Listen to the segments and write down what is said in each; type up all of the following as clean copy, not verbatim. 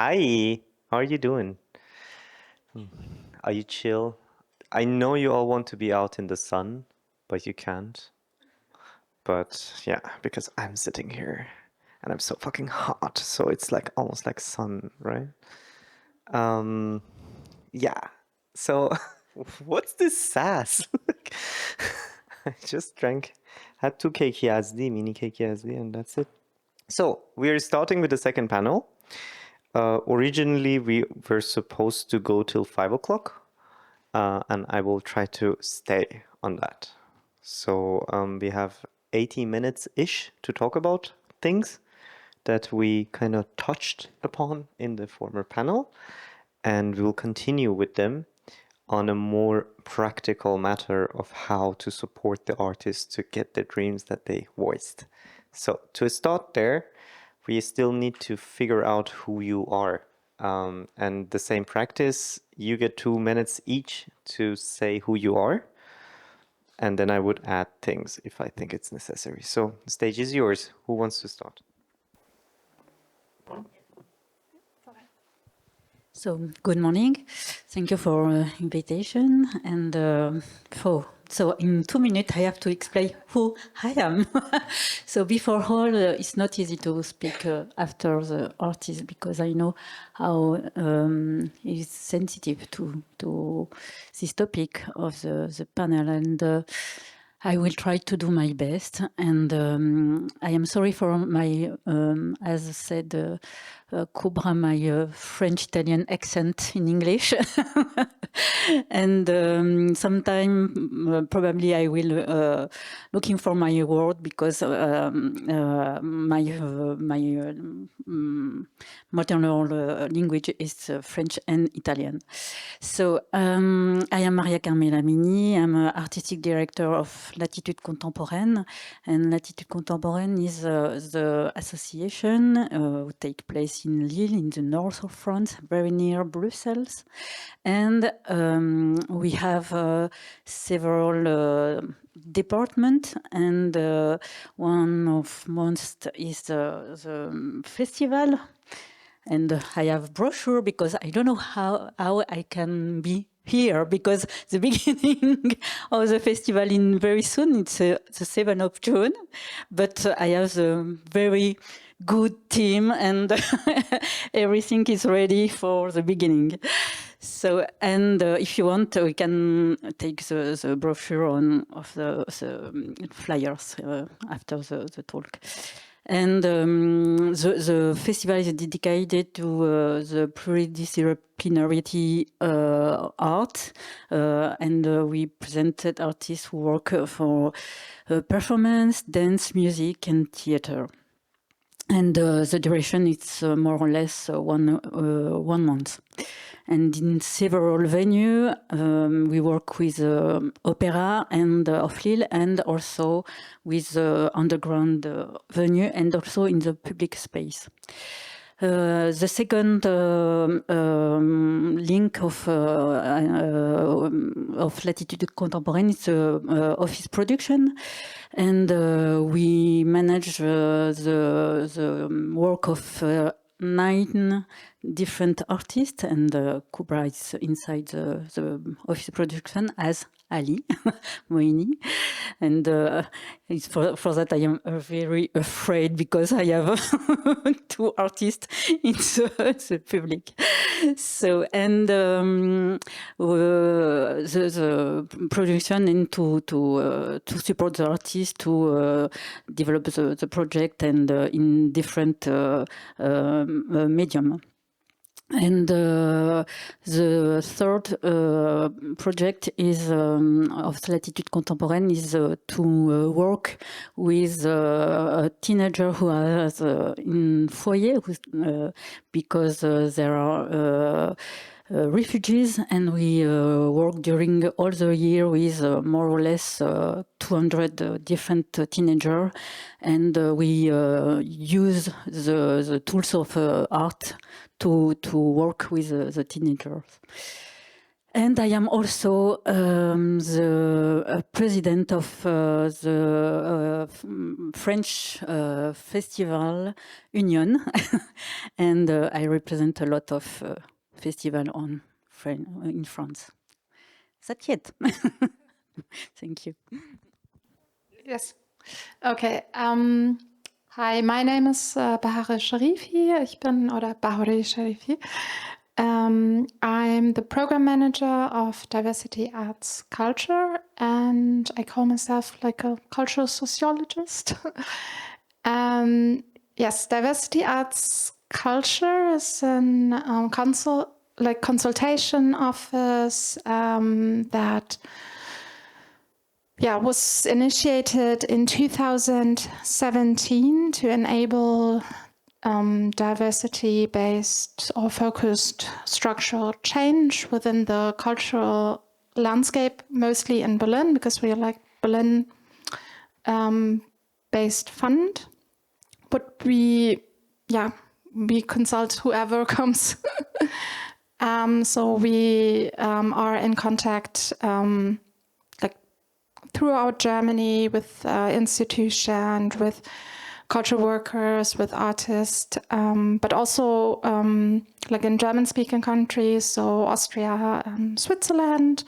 Hi, how are you doing? Are you chill? I know you all want to be out in the sun, but you can't. But yeah, because I'm sitting here and I'm so fucking hot, so it's like almost like sun, right? Um, yeah. So, what's this sass? I just had two cake yazdi, mini cake yazdi, and that's it. So, we're starting with the second panel. Originally, we were supposed to go till 5 o'clock, and I will try to stay on that. So we have 80 minutes-ish to talk about things that we kind of touched upon in the former panel, and we'll continue with them on a more practical matter of how to support the artists to get the dreams that they voiced. So to start there, we still need to figure out who you are. And the same practice, you get 2 minutes each to say who you are. And then I would add things if I think it's necessary. So the stage is yours. Who wants to start? So, good morning. Thank you for invitation. And so in 2 minutes, I have to explain who I am. So before all, it's not easy to speak after the artist because I know how it's sensitive to this topic of the panel. And I will try to do my best, and I am sorry for my, as I said, Cobra, my French-Italian accent in English. And sometime probably I will looking for my word because my maternal language is French and Italian. So I am Maria Carmela Mini. I'm an artistic director of Latitude Contemporaine, and Latitude Contemporaine is the association who take place in Lille, in the north of France, very near Brussels. And we have several departments, and one of most is the festival. And I have brochure because I don't know how I can be here because the beginning of the festival in very soon, it's the 7th of June, but I have a very good team and everything is ready for the beginning. So, and if you want, we can take the brochure of the flyers after the talk. And the festival is dedicated to the pluridisciplinarity art, and we presented artists who work for performance, dance, music, and theater. And the duration is more or less 1 month. And in several venues, we work with opera and of Lille, and also with underground venue, and also in the public space. The second link of Latitude Contemporaine is office production, and we manage the work of 9 different artists, and Kubra is inside the office production as Ali Moini. And it's for that I am very afraid because I have 2 artists in the public. So, and the production and to support the artists to develop the project and in different medium. And the third project is of Latitude Contemporaine is to work with a teenager who has in foyer because there are refugees, and we work during all the year with more or less 200 different teenagers, and we use the tools of art to work with the teenagers. And I am also the president of the French Festival Union, and I represent a lot of festivals in France. That's it. Thank you. Yes. Okay. Hi, my name is Bahareh Sharifi. Bahareh Sharifi. I'm the program manager of Diversity Arts Culture, and I call myself like a cultural sociologist. Yes, Diversity Arts Culture is an consultation office that was initiated in 2017 to enable diversity-based or focused structural change within the cultural landscape, mostly in Berlin, because we are like Berlin-based fund. But we consult whoever comes. So we are in contact throughout Germany with institutions, with cultural workers, with artists, but also like in German-speaking countries, so Austria, Switzerland,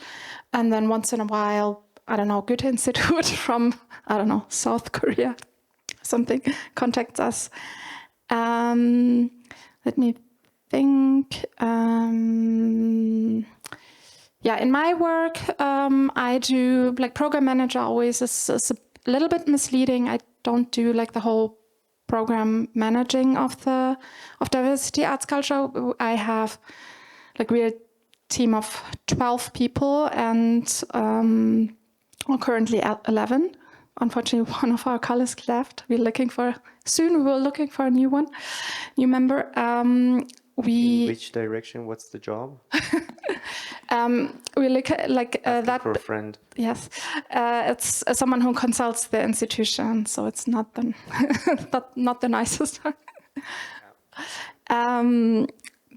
and then once in a while, I don't know, Goethe Institute from, I don't know, South Korea, something contacts us. Let me think. In my work, I do like program manager always is a little bit misleading. I don't do like the whole program managing of diversity arts culture. I have we're a team of 12 people, and we're currently at 11. Unfortunately, one of our colleagues left. We were looking for a new member. In which direction? What's the job? We look like that. For a friend. Yes, it's someone who consults the institution, so it's not the not the nicest.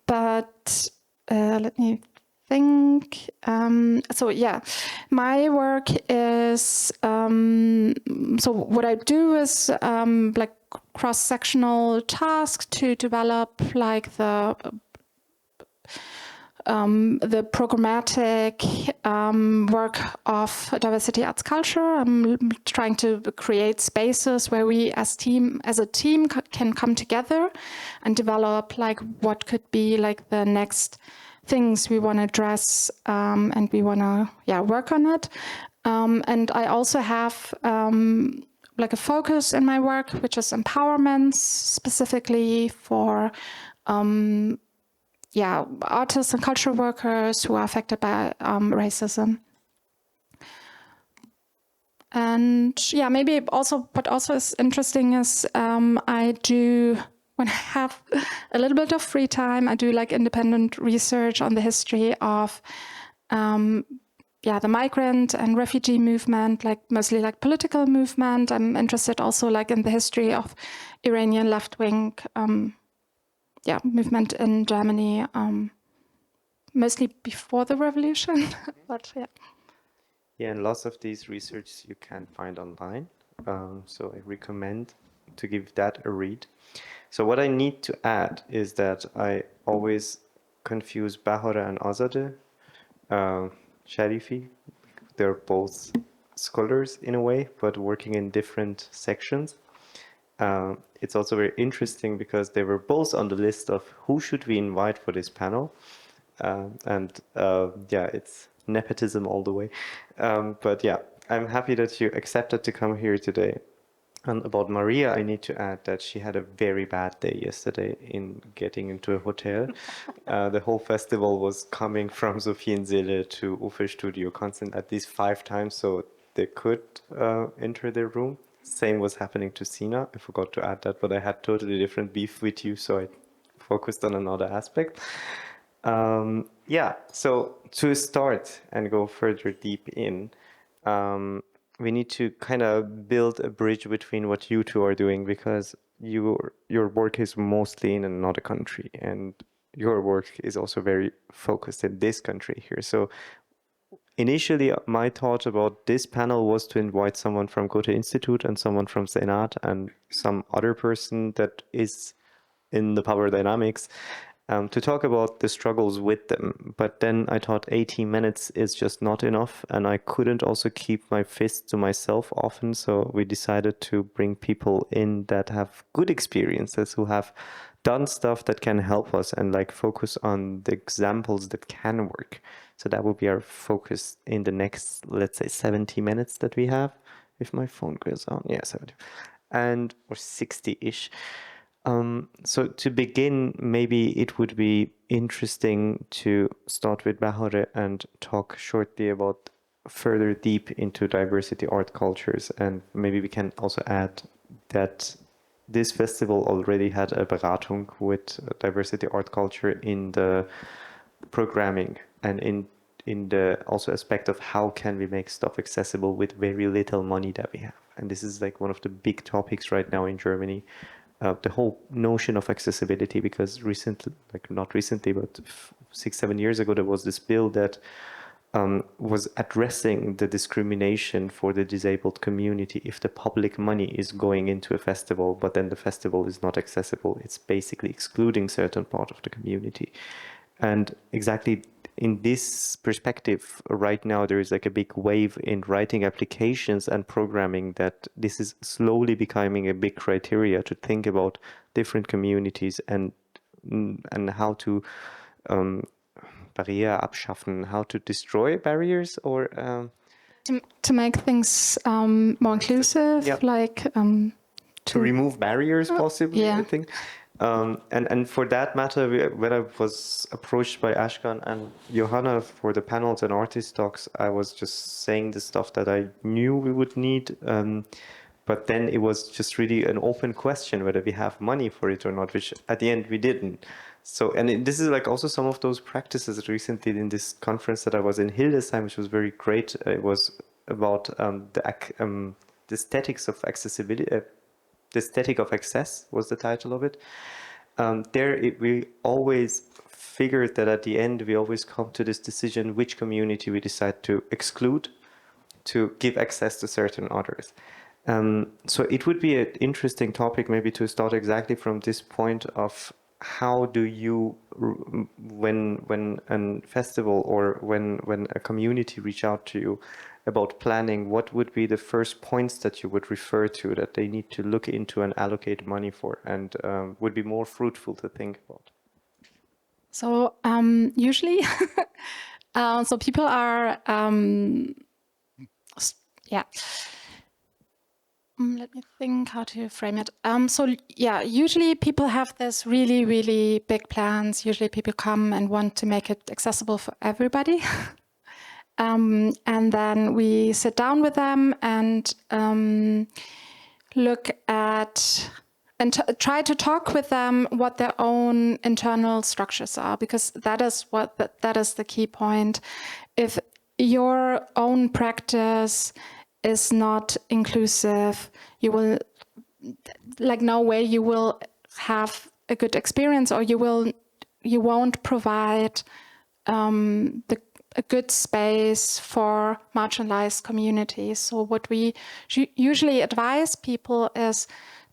But let me think. My work is so what I do is like cross-sectional tasks to develop like the programmatic work of diversity arts culture. I'm trying to create spaces where we as a team can come together and develop like what could be like the next things we want to address, and we want to work on it. And I also have like a focus in my work, which is empowerment, specifically for artists and cultural workers who are affected by racism. And maybe also what also is interesting is I do, when I have a little bit of free time, I do like independent research on the history of the migrant and refugee movement, like mostly like political movement. I'm interested also like in the history of Iranian left-wing movement in Germany, mostly before the revolution. But Yeah, and lots of these research you can find online. So I recommend to give that a read. So what I need to add is that I always confuse Bahareh and Azadeh, Sharifi. They're both scholars in a way, but working in different sections. It's also very interesting because they were both on the list of who should we invite for this panel. It's nepotism all the way. But yeah, I'm happy that you accepted to come here today. And about Maria, I need to add that she had a very bad day yesterday in getting into a hotel. The whole festival was coming from Sophiensele to Ufe Studio constant at least 5 times, so they could enter their room. Same was happening to Sina. I forgot to add that, but I had totally different beef with you, so I focused on another aspect. So to start and go further deep in, we need to kind of build a bridge between what you two are doing, because your work is mostly in another country, and your work is also very focused in this country here. So initially, my thought about this panel was to invite someone from Goethe Institute and someone from Senat and some other person that is in the power dynamics to talk about the struggles with them. But then I thought 80 minutes is just not enough, and I couldn't also keep my fist to myself often. So we decided to bring people in that have good experiences, who have done stuff that can help us, and like focus on the examples that can work. So that will be our focus in the next, let's say, 70 minutes that we have. If my phone goes on, yeah, 70, and or 60-ish. So to begin, maybe it would be interesting to start with Bahareh and talk shortly about further deep into diversity art cultures. And maybe we can also add that this festival already had a Beratung with diversity art culture in the programming and in the also aspect of how can we make stuff accessible with very little money that we have. And this is like one of the big topics right now in Germany. The whole notion of accessibility, because recently, like not recently, but 6-7 years ago, there was this bill that was addressing the discrimination for the disabled community. If the public money is going into a festival, but then the festival is not accessible, it's basically excluding certain part of the community. And exactly in this perspective, right now, there is like a big wave in writing applications and programming that this is slowly becoming a big criteria to think about different communities and how to Barriere abschaffen, how to destroy barriers, or to make things more inclusive, yeah. like to remove barriers, possibly, yeah. I think. And for that matter, when I was approached by Ashkan and Johanna for the panels and artist talks, I was just saying the stuff that I knew we would need. But then it was just really an open question whether we have money for it or not, which at the end we didn't. So, and this is like also some of those practices recently in this conference that I was in Hildesheim, which was very great. It was about the aesthetics of accessibility. The Aesthetic of Access was the title of it. We always figured that at the end, we always come to this decision which community we decide to exclude to give access to certain others. So it would be an interesting topic maybe to start exactly from this point of how do you, when a festival or when a community reach out to you about planning, what would be the first points that you would refer to that they need to look into and allocate money for, and would be more fruitful to think about? So usually, so people are, yeah. Let me think how to frame it. So yeah, usually people have this really, really big plans. Usually people come and want to make it accessible for everybody. And then we sit down with them and look at and try to talk with them what their own internal structures are, because that is that is the key point. If your own practice is not inclusive, you will, like, no way you will have a good experience, or you won't provide a good space for marginalized communities. So what we usually advise people is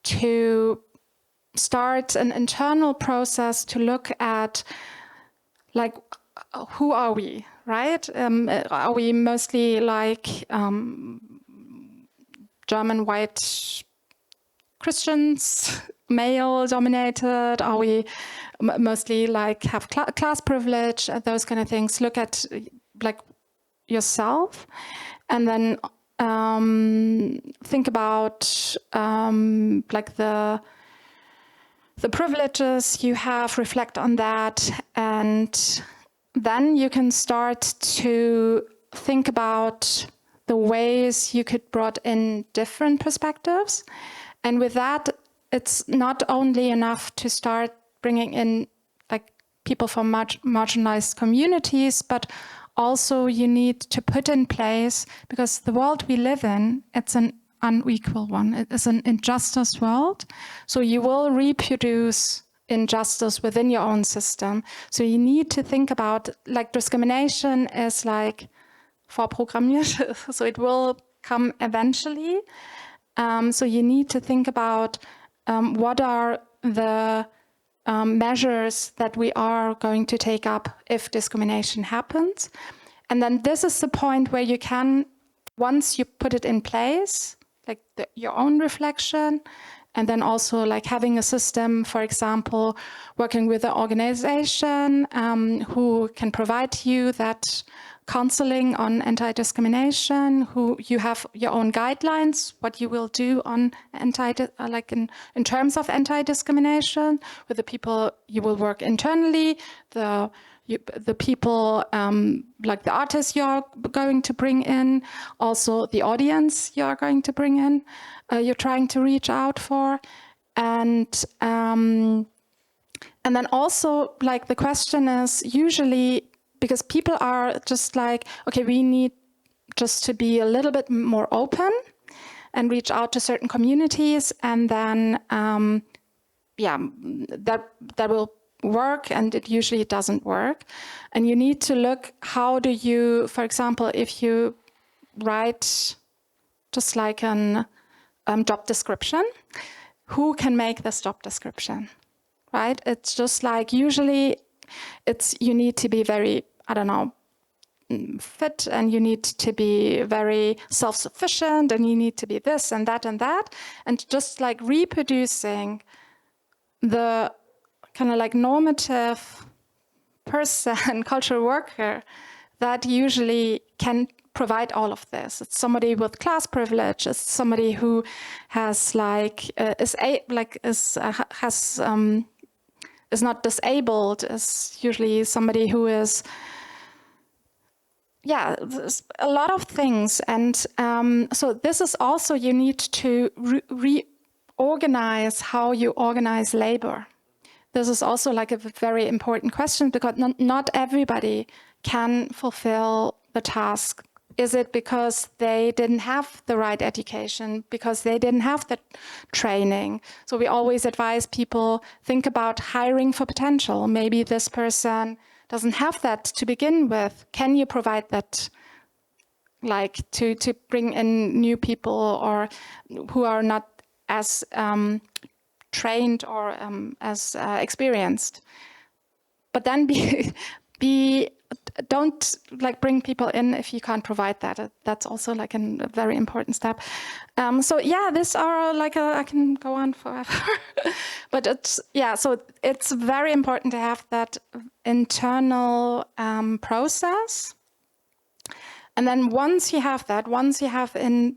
to start an internal process to look at, like, who are we, right? Are we mostly like German white Christians, male dominated? Are we mostly like have class privilege, those kind of things? Look at like yourself, and then think about like the privileges you have, reflect on that, and then you can start to think about the ways you could brought in different perspectives. And with that, it's not only enough to start bringing in like people from marginalized communities, but also you need to put in place, because the world we live in, it's an unequal one. It is an injustice world. So you will reproduce injustice within your own system. So you need to think about, like, discrimination is like vorprogrammiert, so it will come eventually. So you need to think about what are the measures that we are going to take up if discrimination happens. And then this is the point where you can, once you put it in place, like your own reflection, and then also like having a system, for example, working with an organization who can provide you that counseling on anti-discrimination, who you have your own guidelines, what you will do on in terms of anti-discrimination, with the people you will work internally, the people, like the artists you're going to bring in, also the audience you're going to bring in, you're trying to reach out for. And then also, like, the question is usually, because people are just like, okay, we need just to be a little bit more open and reach out to certain communities, and then, that will work, and it usually doesn't work. And you need to look, how do you, for example, if you write just like an job description, who can make this job description, right? It's just like, usually you need to be very, I don't know, fit, and you need to be very self-sufficient, and you need to be this and that and that, and just like reproducing the kind of like normative person, cultural worker, that usually can provide all of this. It's somebody with class privilege. It's somebody who has is not disabled. It's usually somebody who is, there's a lot of things. And so this is also, you need to reorganize how you organize labor. This is also like a very important question, because not everybody can fulfill the task. Is it because they didn't have the right education, because they didn't have the training? So we always advise people, think about hiring for potential. Maybe this person doesn't have that to begin with. Can you provide that, like, to bring in new people, or who are not as trained or as experienced? But then don't like bring people in if you can't provide that. That's also like a very important step. So yeah, these are like I can go on forever, but so it's very important to have that internal process. And then once you have that, once you have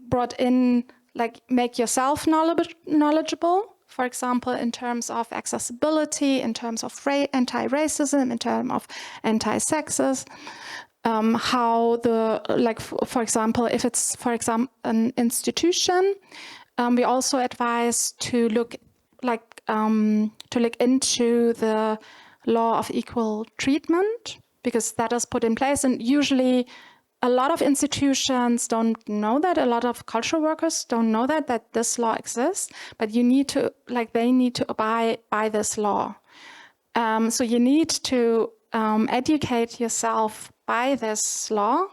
brought in, like, make yourself knowledgeable, for example, in terms of accessibility, in terms of anti-racism, in terms of anti-sexism, how for example, if it's, for example, an institution, we also advise to look into the law of equal treatment, because that is put in place, and usually a lot of institutions don't know that. A lot of cultural workers don't know that this law exists, but they need to abide by this law. So you need to educate yourself by this law.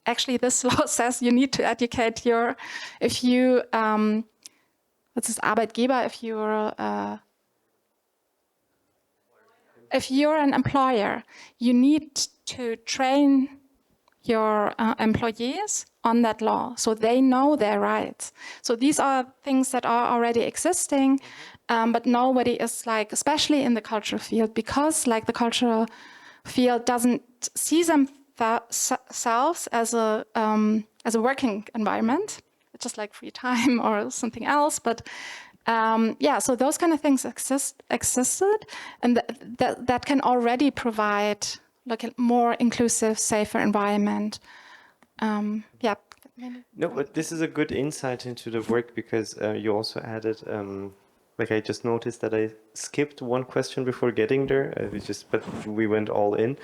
Actually, this law says you need to educate if you're an employer, you need to train your employees on that law, so they know their rights. So these are things that are already existing, but nobody is like, especially in the cultural field, because like the cultural field doesn't see themselves as a working environment. It's just like free time or something else. But so those kind of things existed, and that can already provide like a more inclusive, safer environment. No, but this is a good insight into the work, because you also added, like, I just noticed that I skipped one question before getting there. But we went all in.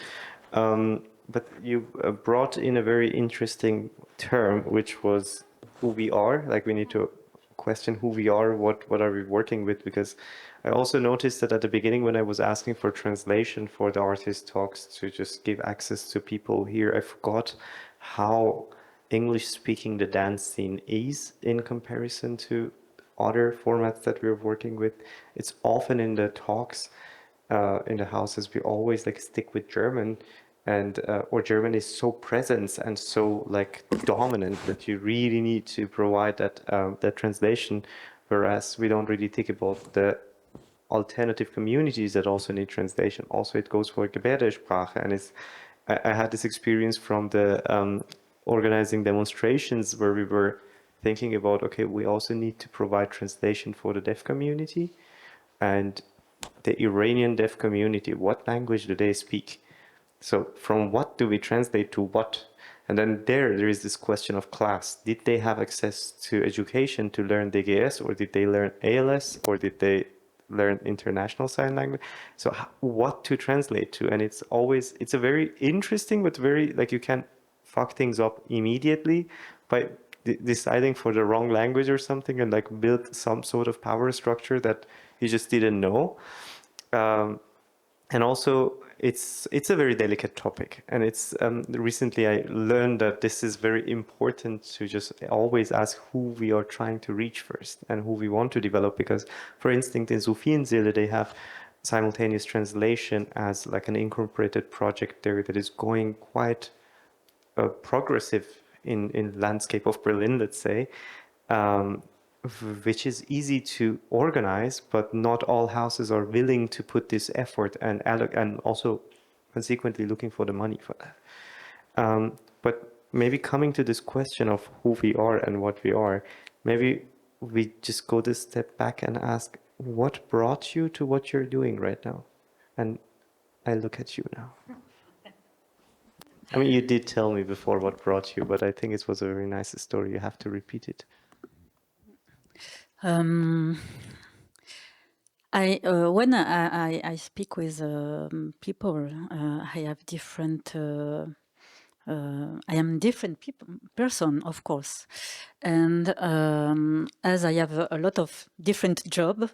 But you brought in a very interesting term, which was who we are. Like, we need to question who we are, what are we working with, because I also noticed that at the beginning when I was asking for translation for the artist talks to just give access to people here, I forgot how English speaking the dance scene is in comparison to other formats that we're working with. It's often in the talks in the houses we always like stick with German, and or German is so present and so like dominant that you really need to provide that translation, whereas we don't really think about the alternative communities that also need translation. Also, it goes for Gebärdensprache, and I had this experience from the organizing demonstrations where we were thinking about, okay, we also need to provide translation for the deaf community, and the Iranian deaf community, what language do they speak? So from what do we translate to what? And then there is this question of class. Did they have access to education to learn DGS, or did they learn ALS, or did they learn international sign language? So what to translate to? And it's a very interesting, but very, like, you can fuck things up immediately by deciding for the wrong language or something, and like build some sort of power structure that you just didn't know. And also, it's a very delicate topic, and it's recently I learned that this is very important to just always ask who we are trying to reach first and who we want to develop. Because, for instance, in Sophienseele they have simultaneous translation as like an incorporated project there that is going quite progressive in landscape of Berlin, let's say. Which is easy to organize, but not all houses are willing to put this effort and also consequently looking for the money for that. But maybe coming to this question of who we are and what we are, maybe we just go this step back and ask, what brought you to what you're doing right now? And I look at you now. I mean, you did tell me before what brought you, but I think it was a very nice story. You have to repeat it. When I speak with people, I have different. I am different person, of course, and as I have a lot of different job,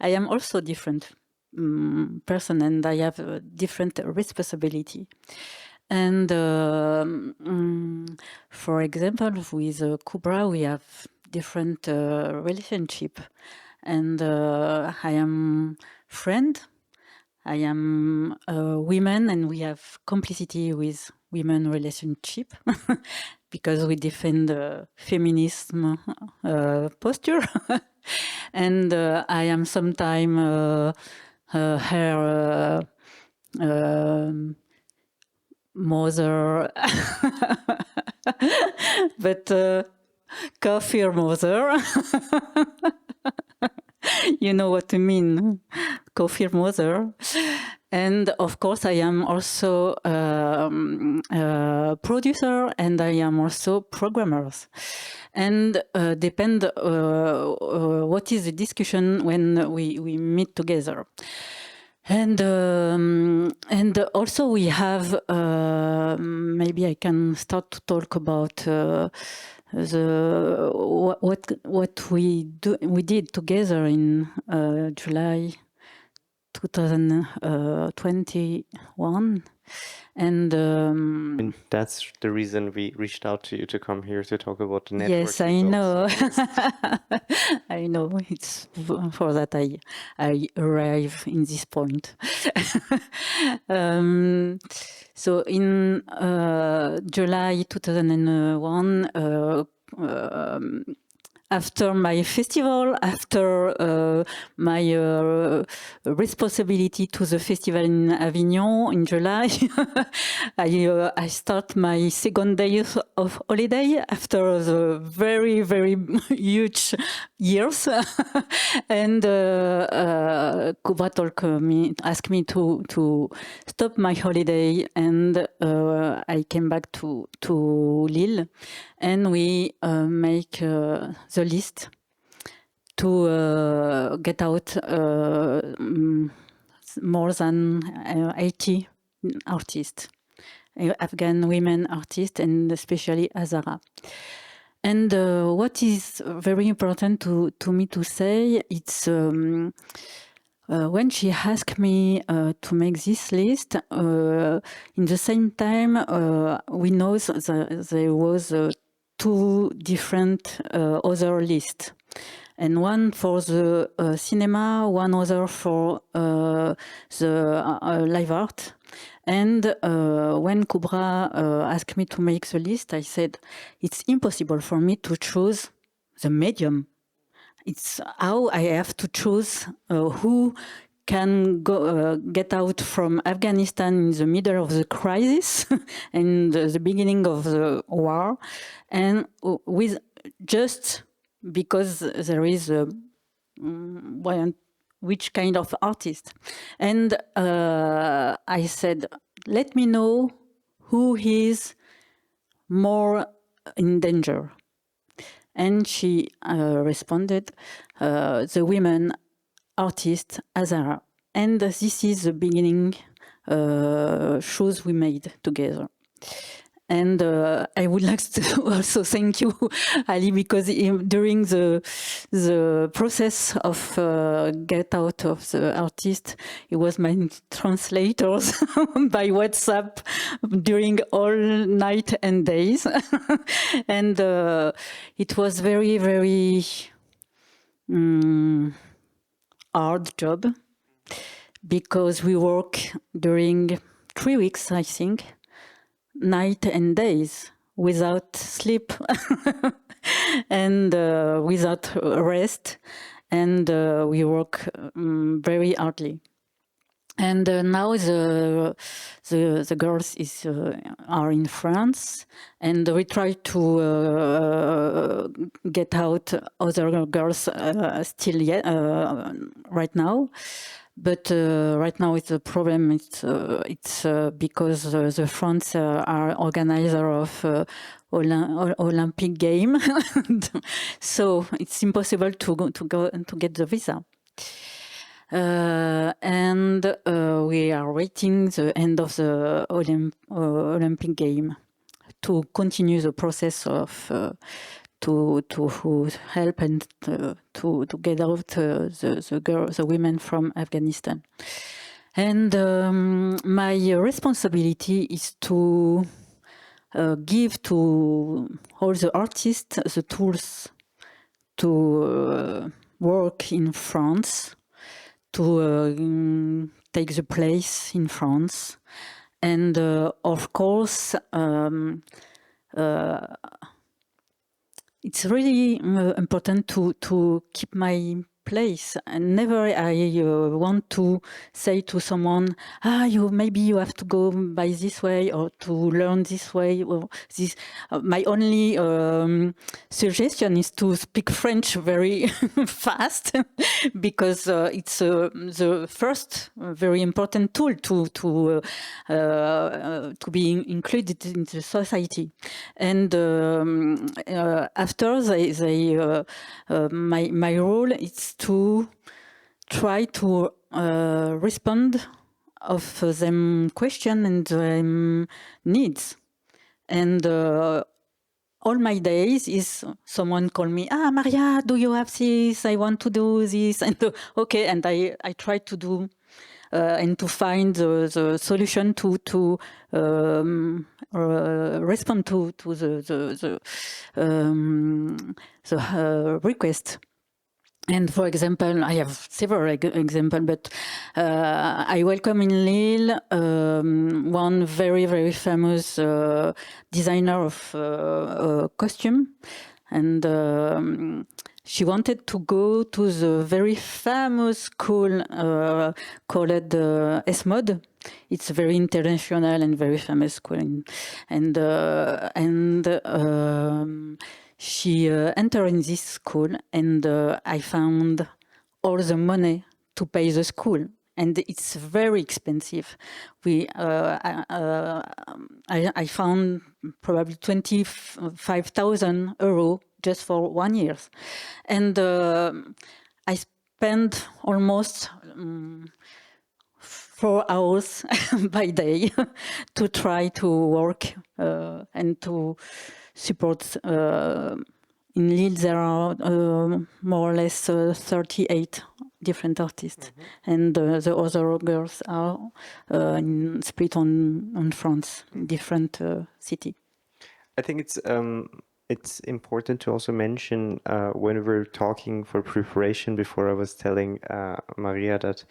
I am also different person, and I have a different responsibility. And for example, with Kubra, we have different relationship, and I am friend, I am women, and we have complicity with women relationship because we defend feminism posture, and I am sometimes her mother, but coffee mother. You know what I mean, coffee mother. And of course, I am also a producer, and I am also programmers. And depend what is the discussion when we meet together. And also we have maybe I can start to talk about what we did together in July 2021, and that's the reason we reached out to you to come here to talk about the network. Yes, I know. I know. It's for that I arrive in this point. So in July 2001, after my festival, after my responsibility to the festival in Avignon in July, I start my second day of holiday after the very, very huge years. And Kubra asked me to stop my holiday, and I came back to Lille, and we make the list to get out more than 80 artists, Afghan women artists, and especially Hazara. And what is very important to me to say, it's when she asked me to make this list, in the same time, we know that there was two different other lists. And one for the cinema, one other for the live art. And when Kubra asked me to make the list, I said, it's impossible for me to choose the medium. It's how I have to choose who can go, get out from Afghanistan in the middle of the crisis and the beginning of the war, and with just because there is a which kind of artist. And I said, let me know who is more in danger. And she responded, the women artist Azara. And this is the beginning shows we made together. And I would like to also thank you, Ali, because during the process of get out of the artist, it was my translators by WhatsApp during all night and days. And it was very, very hard job, because we work during 3 weeks, I think, night and days, without sleep and without rest, and we work very hardly. And now the girls are in France, and we try to get out other girls still yet right now. But right now it's a problem. It's because the France are organizer of Olympic game, so it's impossible to go to get the visa. And we are waiting the end of the Olympic game to continue the process of to help and to get out the women from Afghanistan. And my responsibility is to give to all the artists the tools to work in France, to take the place in France, and of course it's really important to keep my place, and never I want to say to someone, maybe you have to go by this way or to learn this way or this. My only suggestion is to speak French very fast, because it's the first very important tool to be included in the society. And after my role is to try to respond of them question and them needs. And all my days is someone call me, Maria, do you have this? I want to do this. And okay, and I try to do and to find the solution to respond to the request. And for example, I have several examples, but I welcome in Lille one very, very famous designer of costume, and she wanted to go to the very famous school called S-Mode. It's a very international and very famous school, and she entered in this school, and I found all the money to pay the school, and it's very expensive. I found probably 25,000 euros just for 1 year, and I spent almost 4 hours by day to try to work and to support. In Lille, there are more or less 38 different artists, and the other girls are split on France, different city. I think it's important to also mention when we're talking for preparation. Before I was telling Maria that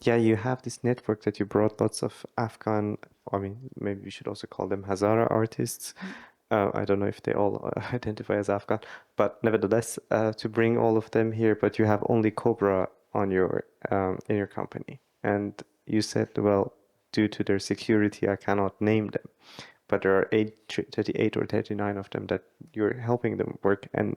yeah, you have this network that you brought lots of Afghan. I mean, maybe we should also call them Hazara artists. I don't know if they all identify as Afghan, but nevertheless, to bring all of them here. But you have only Cobra on your in your company, and you said, well, due to their security, I cannot name them. But there are 38 or 39 of them that you're helping them work. And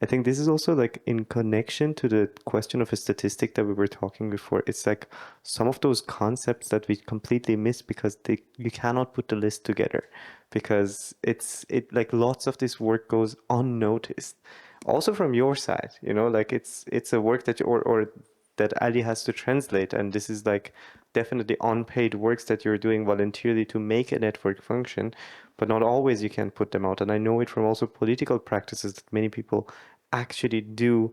I think this is also like in connection to the question of a statistic that we were talking before. It's like some of those concepts that we completely miss because you cannot put the list together, because it like lots of this work goes unnoticed. Also from your side, you know, like it's a work that or that Ali has to translate, and this is like definitely unpaid works that you're doing voluntarily to make a network function, but not always you can put them out. And I know it from also political practices that many people actually do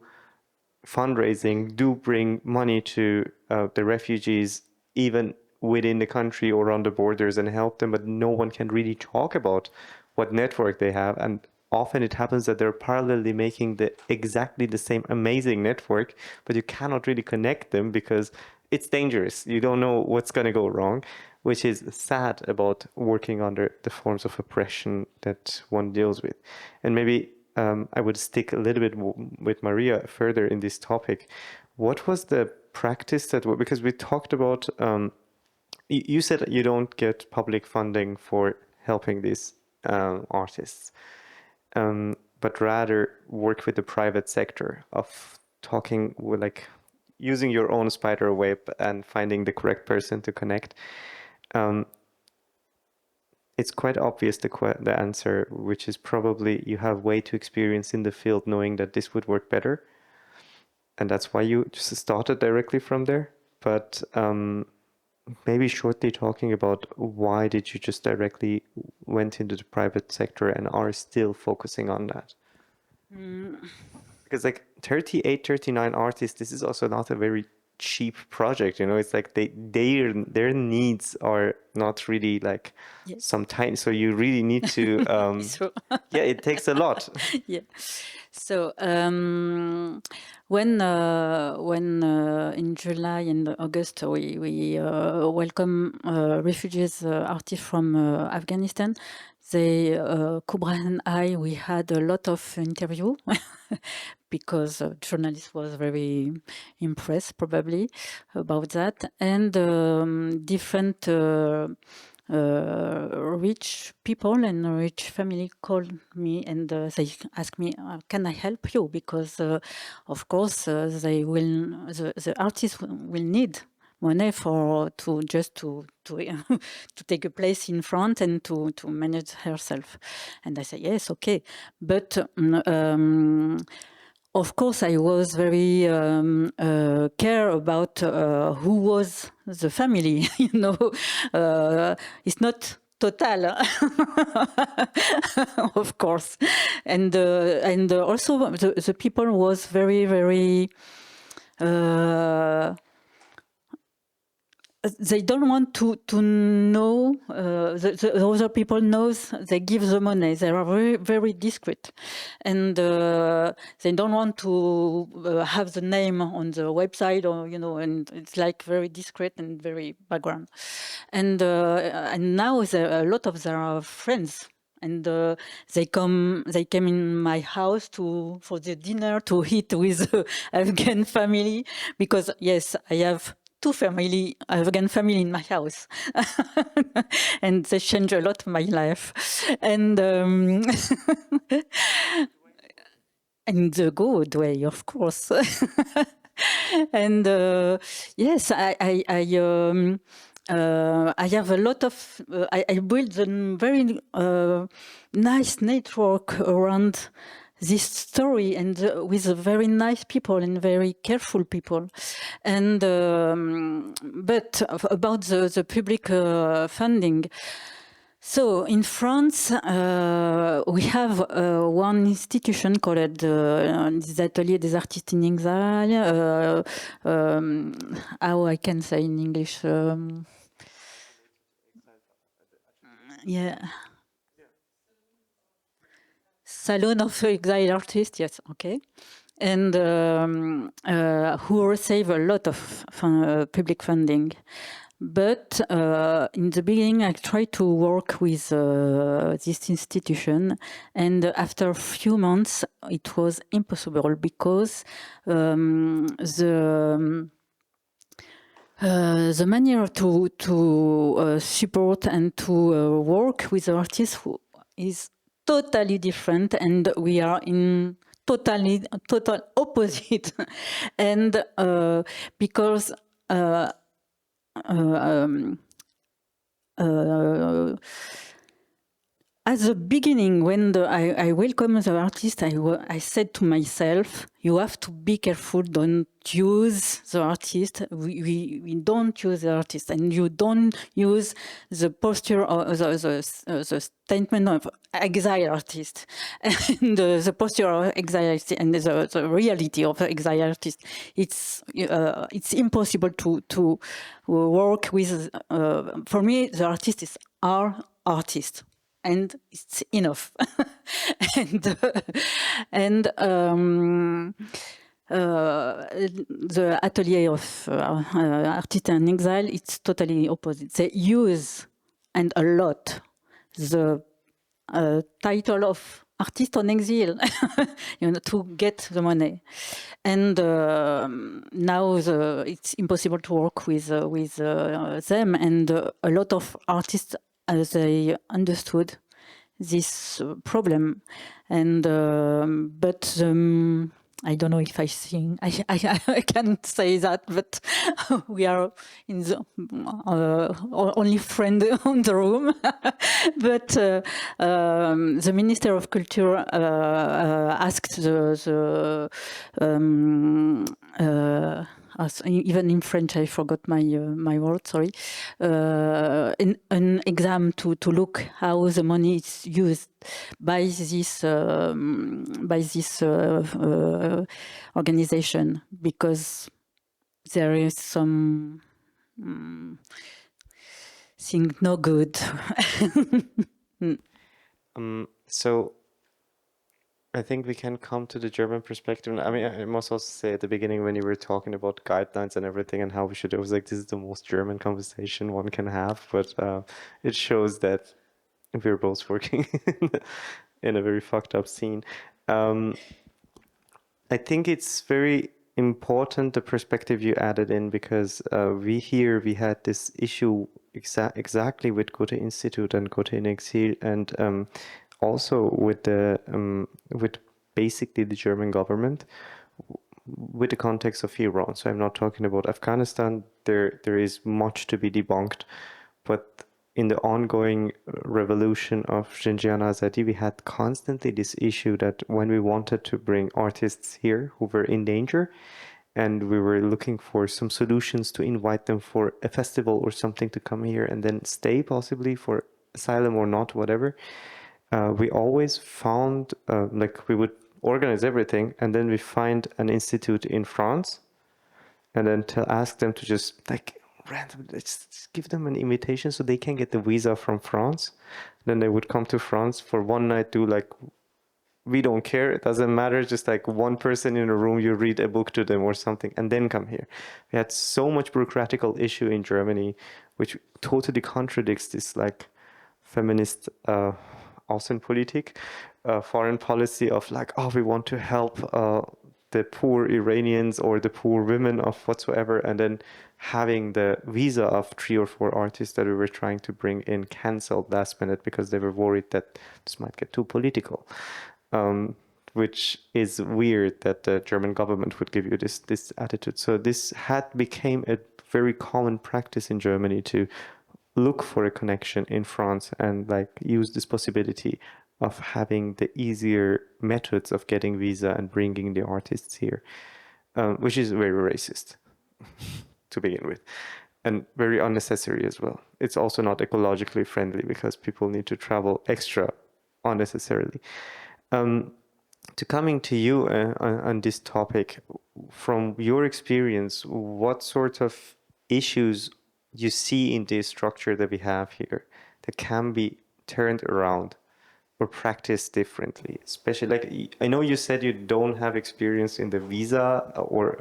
fundraising, do bring money to the refugees, even within the country or on the borders, and help them, but no one can really talk about what network they have. And often it happens that they're parallelly making exactly the same amazing network, but you cannot really connect them because it's dangerous. You don't know what's going to go wrong, which is sad about working under the forms of oppression that one deals with. And maybe I would stick a little bit with Maria further in this topic. What was the practice because we talked about, you said you don't get public funding for helping these artists, but rather work with the private sector of talking with, like, using your own spider web and finding the correct person to connect. It's quite obvious the answer, which is probably you have way too experience in the field knowing that this would work better. And that's why you just started directly from there. But maybe shortly talking about why did you just directly went into the private sector and are still focusing on that? Because like 38, 39 artists, this is also not a very cheap project, you know. It's like their needs are not really like some tiny, so you really need to yeah, it takes a lot. Yeah. So when in July and August we welcome refugees artists from Afghanistan, they Kubra and I, we had a lot of interview because journalists was very impressed probably about that, and different rich people and rich family called me and they asked me, can I help you? Because of course the artist will need money to take a place in front and to manage herself. And I said, yes, okay. But of course, I was very care about who was the family. You know, it's not total, of course, and also the people was very very. They don't want to know, the other people knows they give the money. They are very, very discreet. And they don't want to have the name on the website or, you know, and it's like very discreet and very background. And now a lot of their friends, and they came in my house for the dinner to eat with the Afghan family, because yes, I have two Afghan family in my house, and they changed a lot my life, and in the good way, of course. And yes, I have a lot of. I built a very nice network around this story, and with very nice people and very careful people. And but about the public funding, So in France, we have one institution called des Ateliers des Artistes in Exile. How I can say in English? Yeah. Salon of Exile Artists, yes, okay. And who receive a lot of public funding. But in the beginning, I tried to work with this institution, and after a few months, it was impossible because the manner to support and to work with the artists is totally different, and we are in total opposite. And because at the beginning, when I welcome the artist, I said to myself, you have to be careful, don't use the artist. We don't use the artist, and you don't use the posture or the statement of exile artist, and the posture of exile artist, and the reality of exile artist. It's impossible to work with. For me, the artist is our artist. And it's enough. The atelier of Artists in Exile, it's totally opposite. They use, and a lot, the title of Artist on Exile, to get the money. And now it's impossible to work with them, and a lot of artists, they understood this problem, and but I don't know if I can say that, but we are in the only friend on the room. But the Minister of Culture asked even in French, I forgot my word. Sorry. An exam to look how the money is used by this organization, because there is some thing no good. So I think we can come to the German perspective. I mean, I must also say at the beginning when you were talking about guidelines and everything and how we should, I was like, this is the most German conversation one can have. But it shows that we're both working in a very fucked up scene. I think it's very important the perspective you added in, because we had this issue exactly with Goethe Institute and Goethe in Exil, and also with with basically the German government, with the context of Iran. So I'm not talking about Afghanistan. There is much to be debunked, but in the ongoing revolution of Xinjiang Azadi, we had constantly this issue that when we wanted to bring artists here who were in danger, and we were looking for some solutions to invite them for a festival or something to come here and then stay possibly for asylum or not, whatever, we always found, like we would organize everything and then we find an institute in France and then ask them to just like randomly, let's just give them an invitation so they can get the visa from France. Then they would come to France for one night, do like, we don't care, it doesn't matter, just like one person in a room, you read a book to them or something, and then come here. We had so much bureaucratical issue in Germany, which totally contradicts this like feminist Außenpolitik, foreign policy of like, oh, we want to help the poor Iranians or the poor women of whatsoever, and then having the visa of 3 or 4 artists that we were trying to bring in canceled last minute because they were worried that this might get too political. Which is weird that the German government would give you this attitude. So this became a very common practice in Germany to look for a connection in France and like use this possibility of having the easier methods of getting visa and bringing the artists here, which is very racist to begin with. and very unnecessary as well. It's also not ecologically friendly because people need to travel extra unnecessarily. To coming to you on this topic, from your experience, what sort of issues you see in this structure that we have here that can be turned around or practiced differently? Especially, like, I know you said you don't have experience in the visa or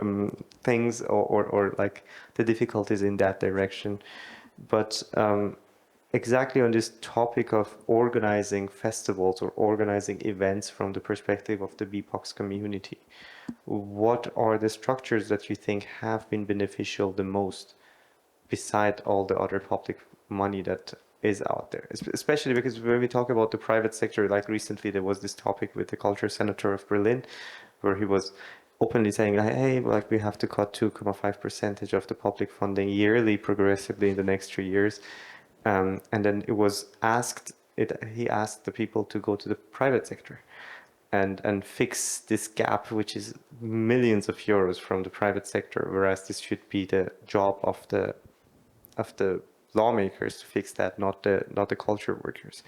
things or like the difficulties in that direction, but exactly on this topic of organizing festivals or organizing events from the perspective of the BIPOC community, what are the structures that you think have been beneficial the most, beside all the other public money that is out there? Especially because when we talk about the private sector, like recently there was this topic with the culture senator of Berlin, where he was openly saying, like, hey, like, we have to cut 2.5% of the public funding yearly progressively in the next 3 years. And then it was asked, he asked the people to go to the private sector and fix this gap, which is millions of euros from the private sector, whereas this should be the job of the lawmakers to fix that, not the culture workers.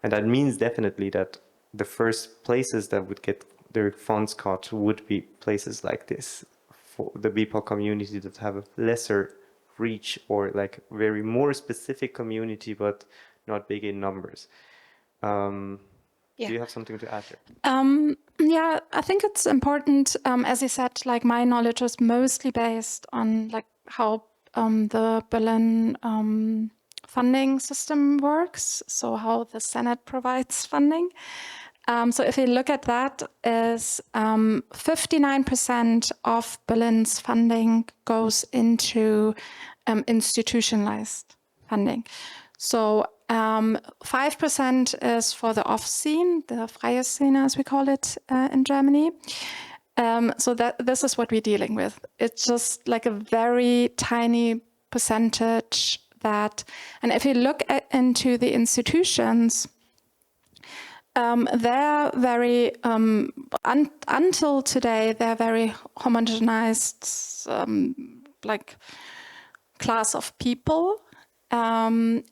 And that means definitely that the first places that would get their funds cut would be places like this for the BIPOC community that have a lesser reach, or like very more specific community, but not big in numbers. Yeah. Do you have something to add here? Yeah, I think it's important. As you said, like, my knowledge is mostly based on like how the Berlin funding system works. So how the Senate provides funding. So if you look at that, is 59% of Berlin's funding goes into institutionalized funding. So 5% is for the off-scene, the freie Szene, as we call it in Germany. So this is what we're dealing with. It's just like a very tiny percentage that, and if you look into the institutions, they're very, until today, they're very homogenized, like, class of people. And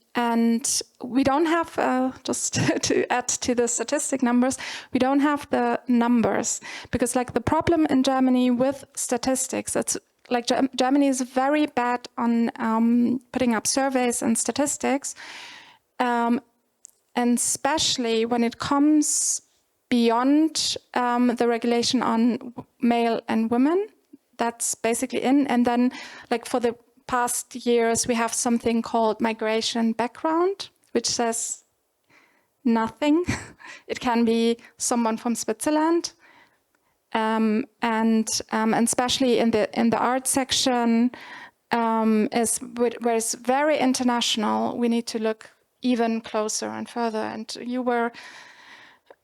we don't have, just to add to the statistic numbers, we don't have the numbers, because like the problem in Germany with statistics, it's like Germany is very bad on putting up surveys and statistics, and especially when it comes beyond the regulation on male and women. That's basically in, and then like for the past years, we have something called migration background, which says nothing. It can be someone from Switzerland, and especially in the art section, where it's very international. We need to look even closer and further. And you were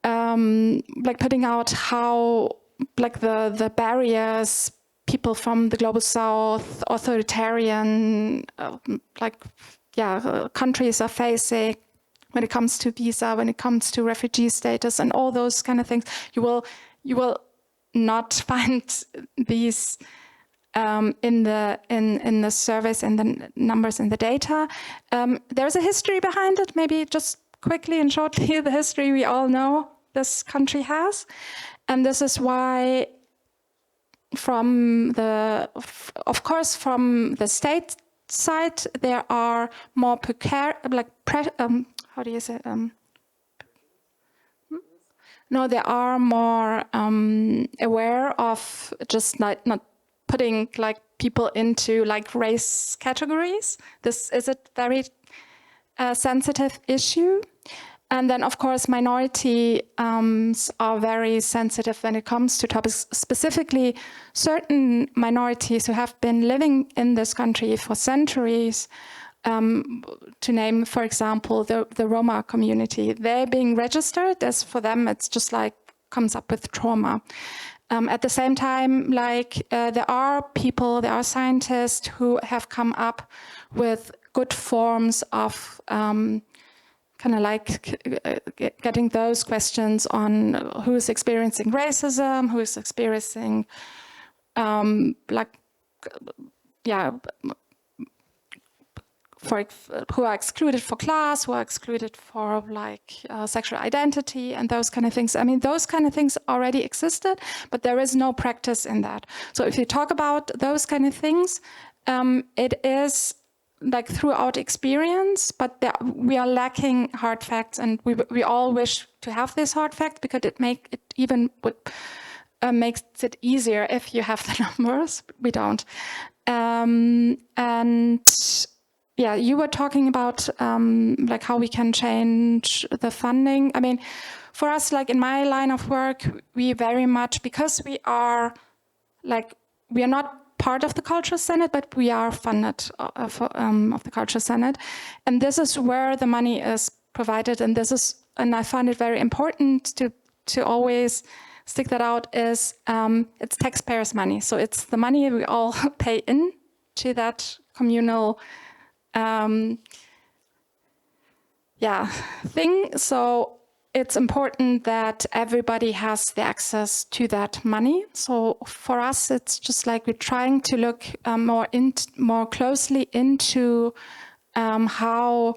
like putting out how like the barriers people from the global south, authoritarian, countries are facing when it comes to visa, when it comes to refugee status, and all those kind of things. You will not find these in the surveys and the numbers in the data. There's a history behind it. Maybe just quickly and shortly, the history we all know this country has, and this is why. Of course, from the state side, there are more how do you say? No, they are more aware of just not putting like people into like race categories. This is a very sensitive issue. And then, of course, minorities are very sensitive when it comes to topics, specifically certain minorities who have been living in this country for centuries. To name, for example, the Roma community. They're being registered, as for them, it's just like comes up with trauma. At the same time, like there are scientists who have come up with good forms of kind of like getting those questions on who is experiencing racism, who is experiencing who are excluded for class, who are excluded for sexual identity and those kind of things. I mean, those kind of things already existed, but there is no practice in that. So if you talk about those kind of things, it is like throughout experience, but we are lacking hard facts, and we all wish to have this hard fact because it makes it easier if you have the numbers. We don't. And yeah, you were talking about like how we can change the funding. I mean, for us, like in my line of work, we very much, because we are not part of the Culture Senate, but we are funded of the Culture Senate, and this is where the money is provided. And I find it very important to always stick that out. Is it's taxpayers' money, so it's the money we all pay in to that communal thing. So it's important that everybody has the access to that money. So for us, it's just like we're trying to look more closely into how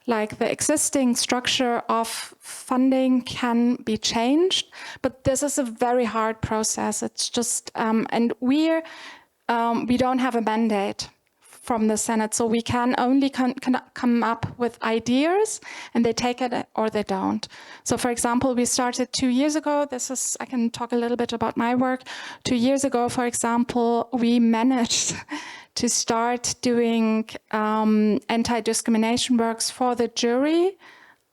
like the existing structure of funding can be changed. But this is a very hard process. It's just, and we don't have a mandate from the Senate, so we can only come up with ideas, and they take it or they don't. So for example, we started 2 years ago. I can talk a little bit about my work. 2 years ago, for example, we managed to start doing anti-discrimination works for the jury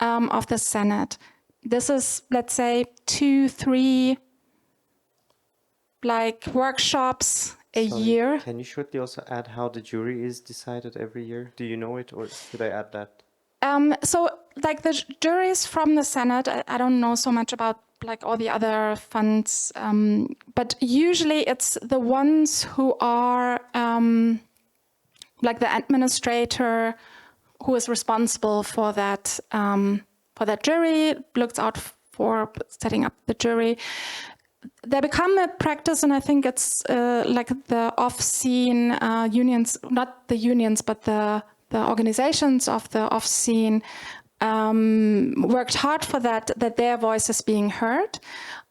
of the Senate. This is, let's say, 2-3 like workshops a year. Can you shortly also add how the jury is decided every year? Do you know it, or should I add that? So like the juries from the Senate, I don't know so much about like all the other funds, but usually it's the ones who are like the administrator who is responsible for that jury, looks out for setting up the jury. They become a practice, and I think it's like the off-scene unions, not the unions, but the organizations of the off-scene worked hard for that their voice is being heard.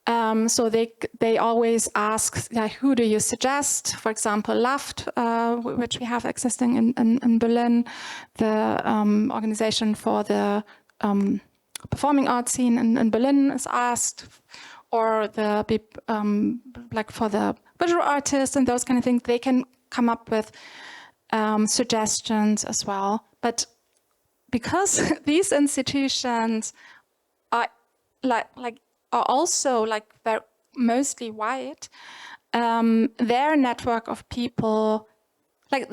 So they always ask, like, who do you suggest? For example, LAFT, which we have existing in Berlin, the organization for the performing arts scene in Berlin is asked, or like for the visual artists and those kind of things. They can come up with suggestions as well. But because these institutions are are also like they're mostly white, their network of people, like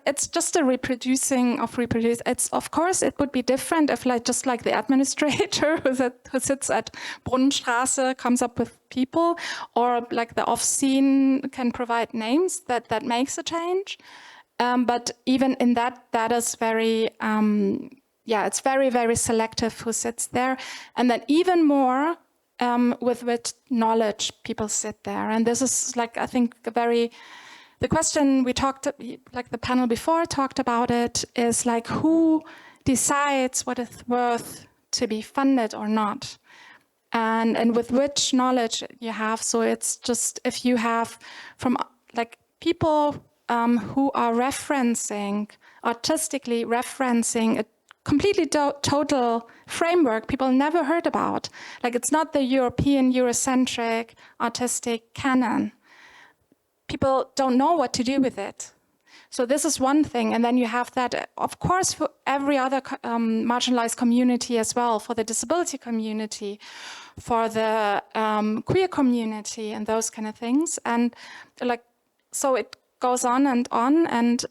it's just a reproducing. It's, of course, it would be different if just like the administrator who sits at Brunnenstraße comes up with people, or like the off-scene can provide names that makes a change. But even in that is very, it's very, very selective who sits there. And then even more with which knowledge people sit there. And this is like, I think, the question we talked, like the panel before talked about it, is like who decides what is worth to be funded or not, and with which knowledge you have. So it's just if you have from like people who are artistically referencing a completely total framework people never heard about. Like it's not the European Eurocentric artistic canon. People don't know what to do with it. So this is one thing. And then you have that, of course, for every other marginalized community as well, for the disability community, for the queer community and those kind of things. And like, so it goes on. And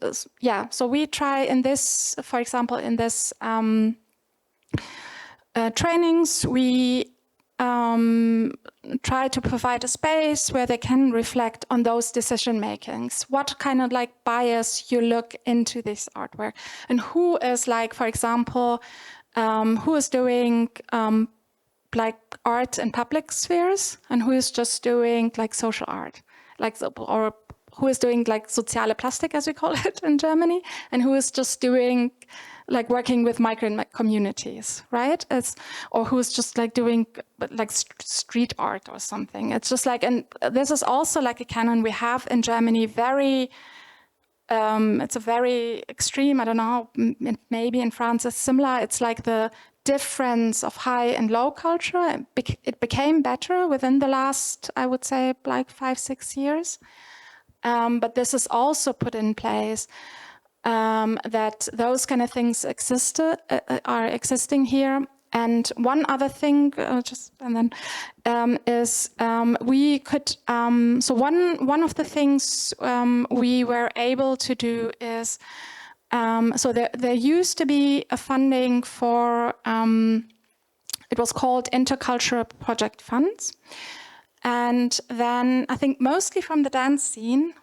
so we try in this, for example, in this trainings, we try to provide a space where they can reflect on those decision makings. What kind of like bias you look into this artwork, and who is like, for example, who is doing like art in public spheres, and who is just doing like social art, like or who is doing like soziale Plastik, as we call it in Germany, and who is just doing like working with migrant communities, right? Or who's just like doing like street art or something. It's just like, and this is also like a canon we have in Germany, it's a very extreme, I don't know, maybe in France it's similar. It's like the difference of high and low culture. It became better within the last, I would say, like 5-6 years. But this is also put in place that those kind of things are existing here. And one other thing, is we could. So one of the things we were able to do is, so there used to be a funding for. It was called Intercultural Project Funds. And then I think mostly from the dance scene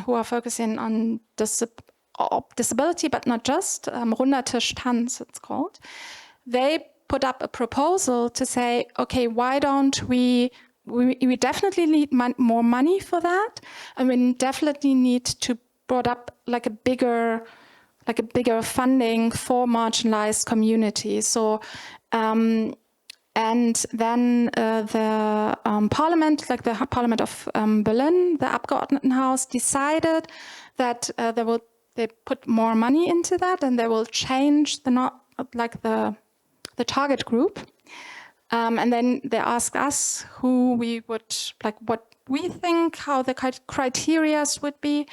who are focusing on disability, but not just, Runder Tisch Tanz it's called. They put up a proposal to say, okay, why don't we definitely need more money for that, and we definitely need to put up like a bigger funding for marginalized communities. So. And then the parliament, like the Parliament of Berlin, the Abgeordnetenhaus, decided that they put more money into that, and they will change the target group. And then they asked us who we would, like what we think, how the criteria would be.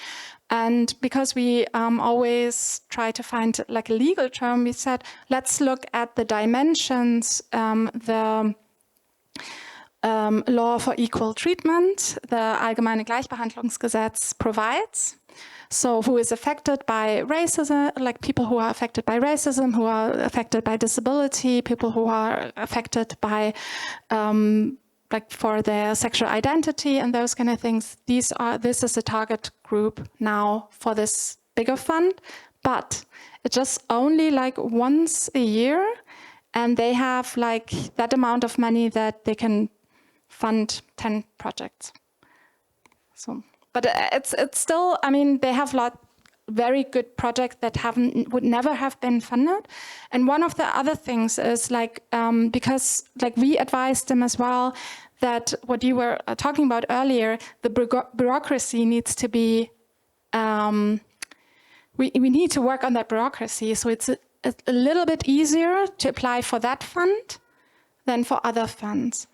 And because we always try to find like a legal term, we said, let's look at the dimensions the law for equal treatment, the Allgemeine Gleichbehandlungsgesetz provides. So who is affected by racism, like people who are affected by racism, who are affected by disability, people who are affected by like for their sexual identity and those kind of things. This is a target group now for this bigger fund, but it's just only like once a year, and they have like that amount of money that they can fund 10 projects. So, but it's still, I mean, they have very good projects that would never have been funded. And one of the other things is like, because like we advised them as well, that what you were talking about earlier, the bureaucracy needs to be, we need to work on that bureaucracy. So it's a little bit easier to apply for that fund than for other funds.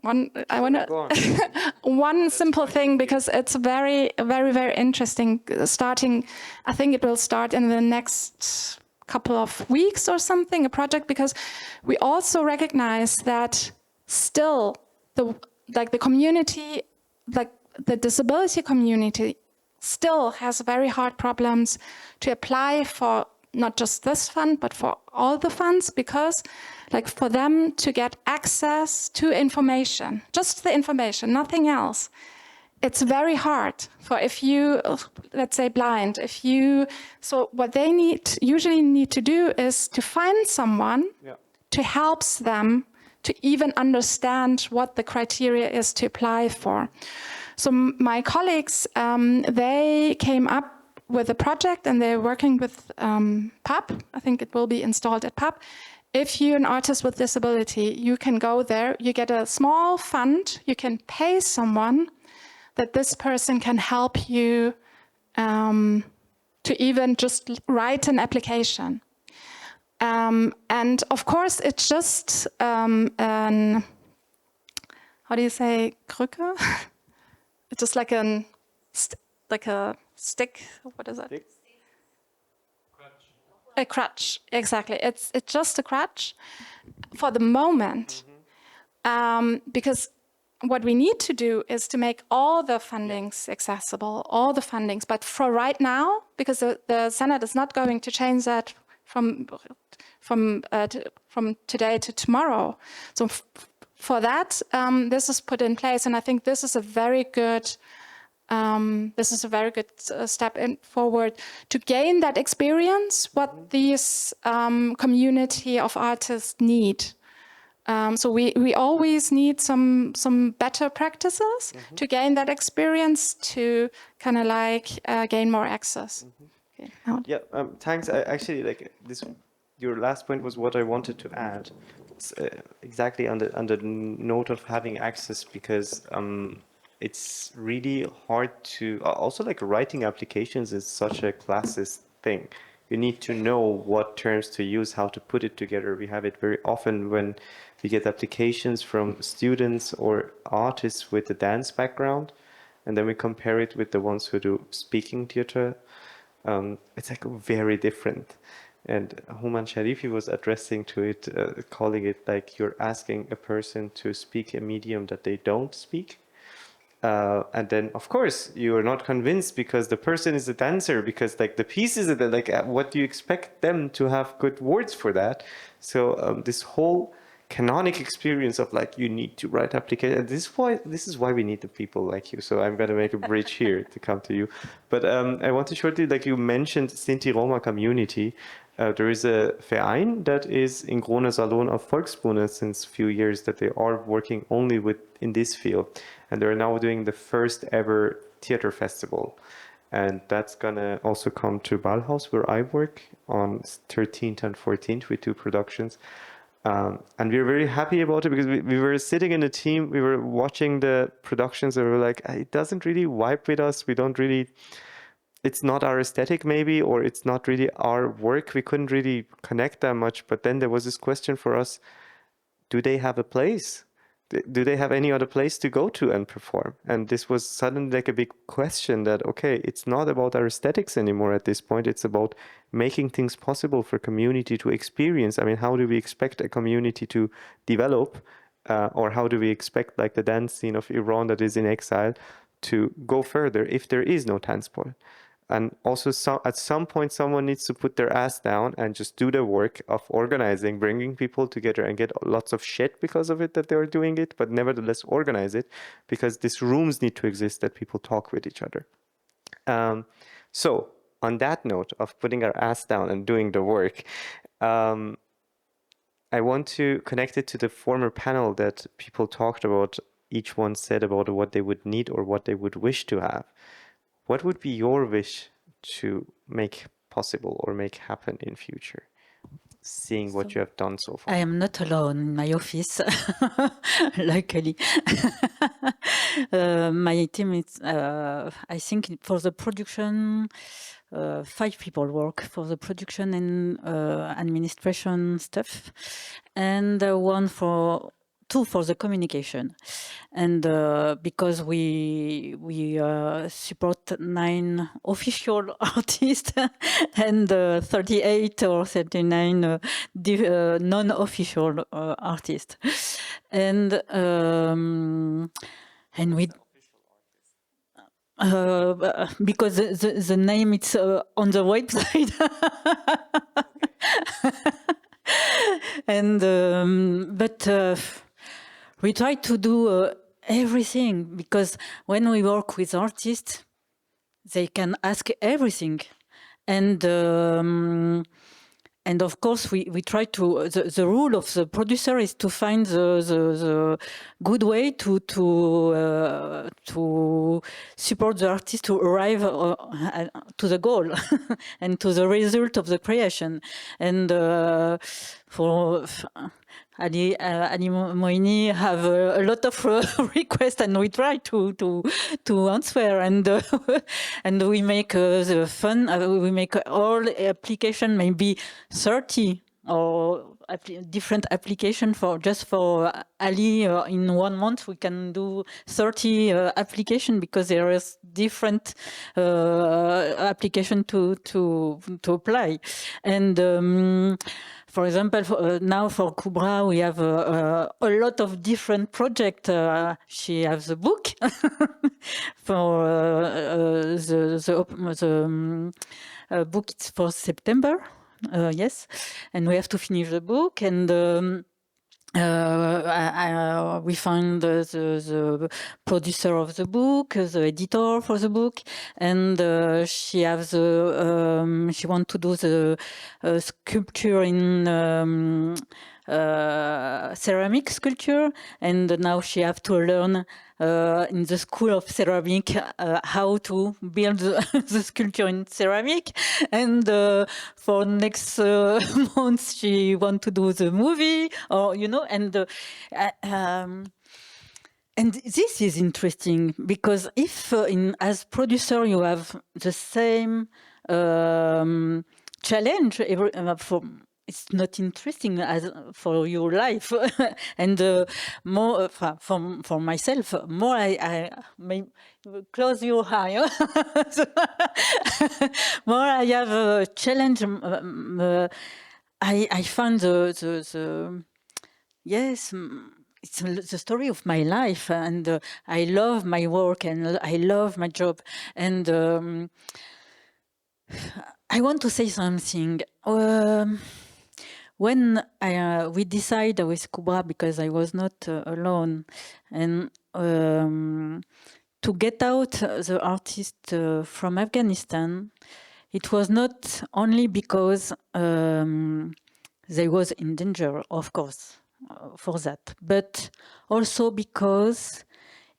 One simple thing, because it's very, very, very interesting. I think it will start in the next couple of weeks or something, a project, because we also recognize that still the community, like the disability community, still has very hard problems to apply for not just this fund, but for all the funds, because like for them to get access to information, just the information, nothing else, it's very hard for, if you, let's say blind, so what they usually need to do is to find someone to help them to even understand what the criteria is to apply for. So my colleagues, they came up with a project, and they're working with PUB. I think it will be installed at PUB. If you're an artist with disability, you can go there, you get a small fund, you can pay someone that this person can help you to even just write an application. And of course, it's just how do you say, Krücke? It's just like a stick. What is it? Stick? A crutch, exactly. It's just a crutch for the moment, because what we need to do is to make all the fundings accessible, all the fundings. But for right now, because the Senate is not going to change that from today to tomorrow. So for that, this is put in place, and I think this is a very good. Step forward to gain that experience, what these community of artists need. So we always need some better practices to gain that experience, to kind of like gain more access. Okay. Yeah, thanks. I actually like this. Your last point was what I wanted to add. It's, exactly on the note of having access, because it's really hard to also like writing applications is such a classist thing. You need to know what terms to use, how to put it together. We have it very often when we get applications from students or artists with a dance background, and then we compare it with the ones who do speaking theater. It's like very different. And Human Sharifi was addressing to it, calling it like you're asking a person to speak a medium that they don't speak. And then, of course, you are not convinced because the person is a dancer, because like the pieces of like, what do you expect them to have good words for that? So this whole canonic experience of like, you need to write application. This is why we need the people like you. So I'm going to make a bridge here to come to you. But I want to shortly, like you mentioned, Sinti Roma community. There is a Verein that is in Groner Salon of Volksbühne since a few years that they are working only with in this field. And they're now doing the first ever theater festival. And that's going to also come to Ballhaus, where I work, on 13th and 14th with 2 productions. And we were very happy about it because we were sitting in a team, we were watching the productions, and we were like, it doesn't really vibe with us. We don't really, it's not our aesthetic maybe, or it's not really our work. We couldn't really connect that much. But then there was this question for us, do they have a place? Do they have any other place to go to and perform? And this was suddenly like a big question that, okay, it's not about our aesthetics anymore at this point. It's about making things possible for community to experience. I mean, how do we expect a community to develop? Or how do we expect like the dance scene of Iran that is in exile to go further if there is no Tanzpol? And also, at some point, someone needs to put their ass down and just do the work of organizing, bringing people together, and get lots of shit because of it that they're doing it, but nevertheless organize it, because these rooms need to exist that people talk with each other. So on that note of putting our ass down and doing the work, I want to connect it to the former panel that people talked about. Each one said about what they would need or what they would wish to have. What would be your wish to make possible or make happen in future, seeing what you have done so far? I am not alone in my office, luckily. My team is, I think for the production, 5 people work for the production and administration stuff, and 2 for the communication. And because we support 9 official artists and 38 or 39 non-official artists, and we. Because the name it's on the website. And but we try to do everything, because when we work with artists, they can ask everything, and of course we try to. The rule of the producer is to find the good way to support the artist to arrive to the goal and to the result of the creation, and for. Ali Moini have a lot of requests, and we try to answer, and and we make the fun. We make all application, maybe 30 or different application for Ali. In 1 month we can do 30 application, because there is different application to apply, and. For example, now for Kubra, we have a lot of different projects. She has a book for the book. It's for September, yes, and we have to finish the book, and we found the producer of the book, the editor for the book, and she has she want to do the sculpture in ceramic sculpture, and now she have to learn in the school of ceramic how to build the sculpture in ceramic, and for next month she want to do the movie, or and this is interesting because if as producer you have the same challenge it's not interesting as for your life. And more for myself, more I may close your eye. More I have a challenge. I find the yes. It's the story of my life, and I love my work and I love my job. And I want to say something. When we decided with Kubra, because I was not alone, and to get out the artist from Afghanistan, it was not only because they was in danger, of course, for that, but also because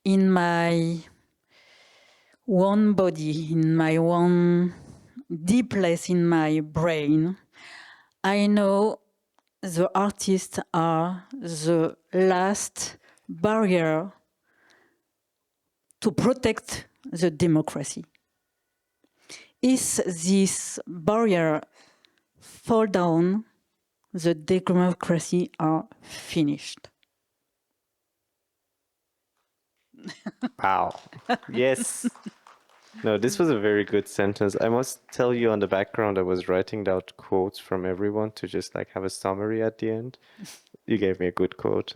in my one body, in my one deep place in my brain, I know the artists are the last barrier to protect the democracy. If this barrier fall down, the democracy are finished. Wow. Yes. No, this was a very good sentence. I must tell you on the background, I was writing out quotes from everyone to just like have a summary at the end. You gave me a good quote.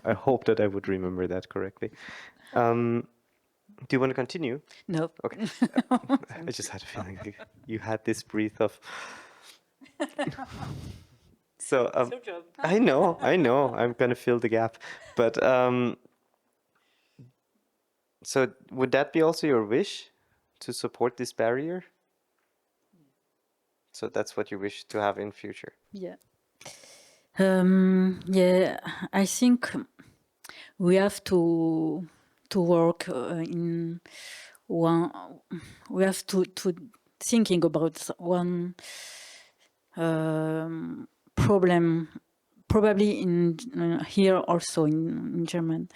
I hope that I would remember that correctly. Do you want to continue? No. Okay. I just had a feeling you had this breath of. So I know. I'm gonna fill the gap, but so would that be also your wish, to support this barrier? So that's what you wish to have in future. Yeah. Yeah, I think we have to work in one. We have to thinking about one problem, probably in here also in German.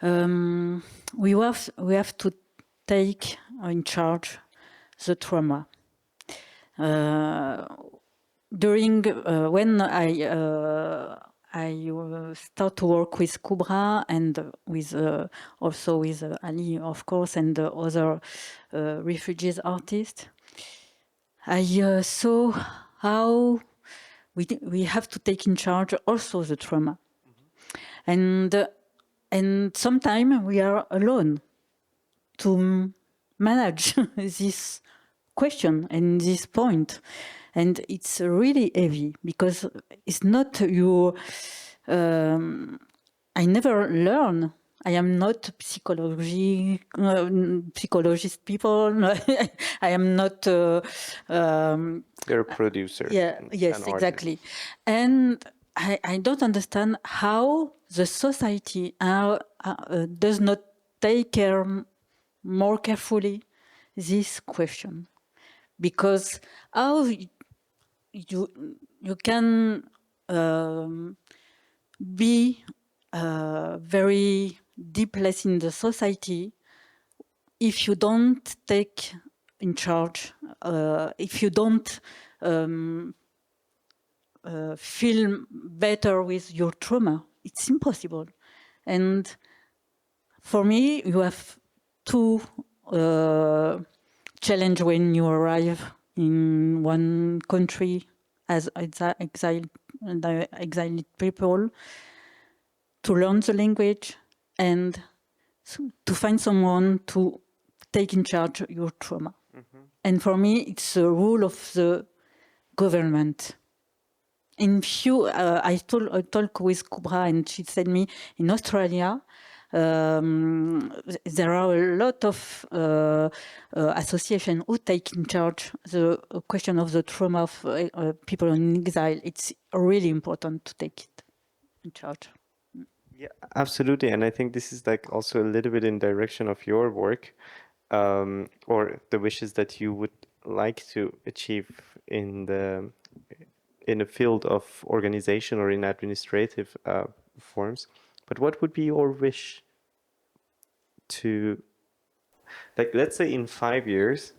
We have to take in charge the trauma. During when I start to work with Kubra and with also with Ali, of course, and the other refugees artists, I saw how we have to take in charge also the trauma, and sometimes we are alone to manage this question and this point. And it's really heavy because it's not your. I never learn. I am not psychologist people. I am not. You're a producer. Yeah. Yes. Exactly. And I don't understand how the society does not take care more carefully this question, because how you can be very deepless in the society if you don't take in charge, if you don't feel better with your trauma. It's impossible. And for me, you have two challenge when you arrive in one country as exiled people, to learn the language and to find someone to take in charge of your trauma. And for me, it's the role of the government in few, I talk with Kubra, and she said me in Australia, there are a lot of associations who take in charge the question of the trauma of people in exile. It's really important to take it in charge. Yeah, absolutely. And I think this is like also a little bit in direction of your work, or the wishes that you would like to achieve in a field of organization or in administrative forms. But what would be your wish to, like, let's say in 5 years,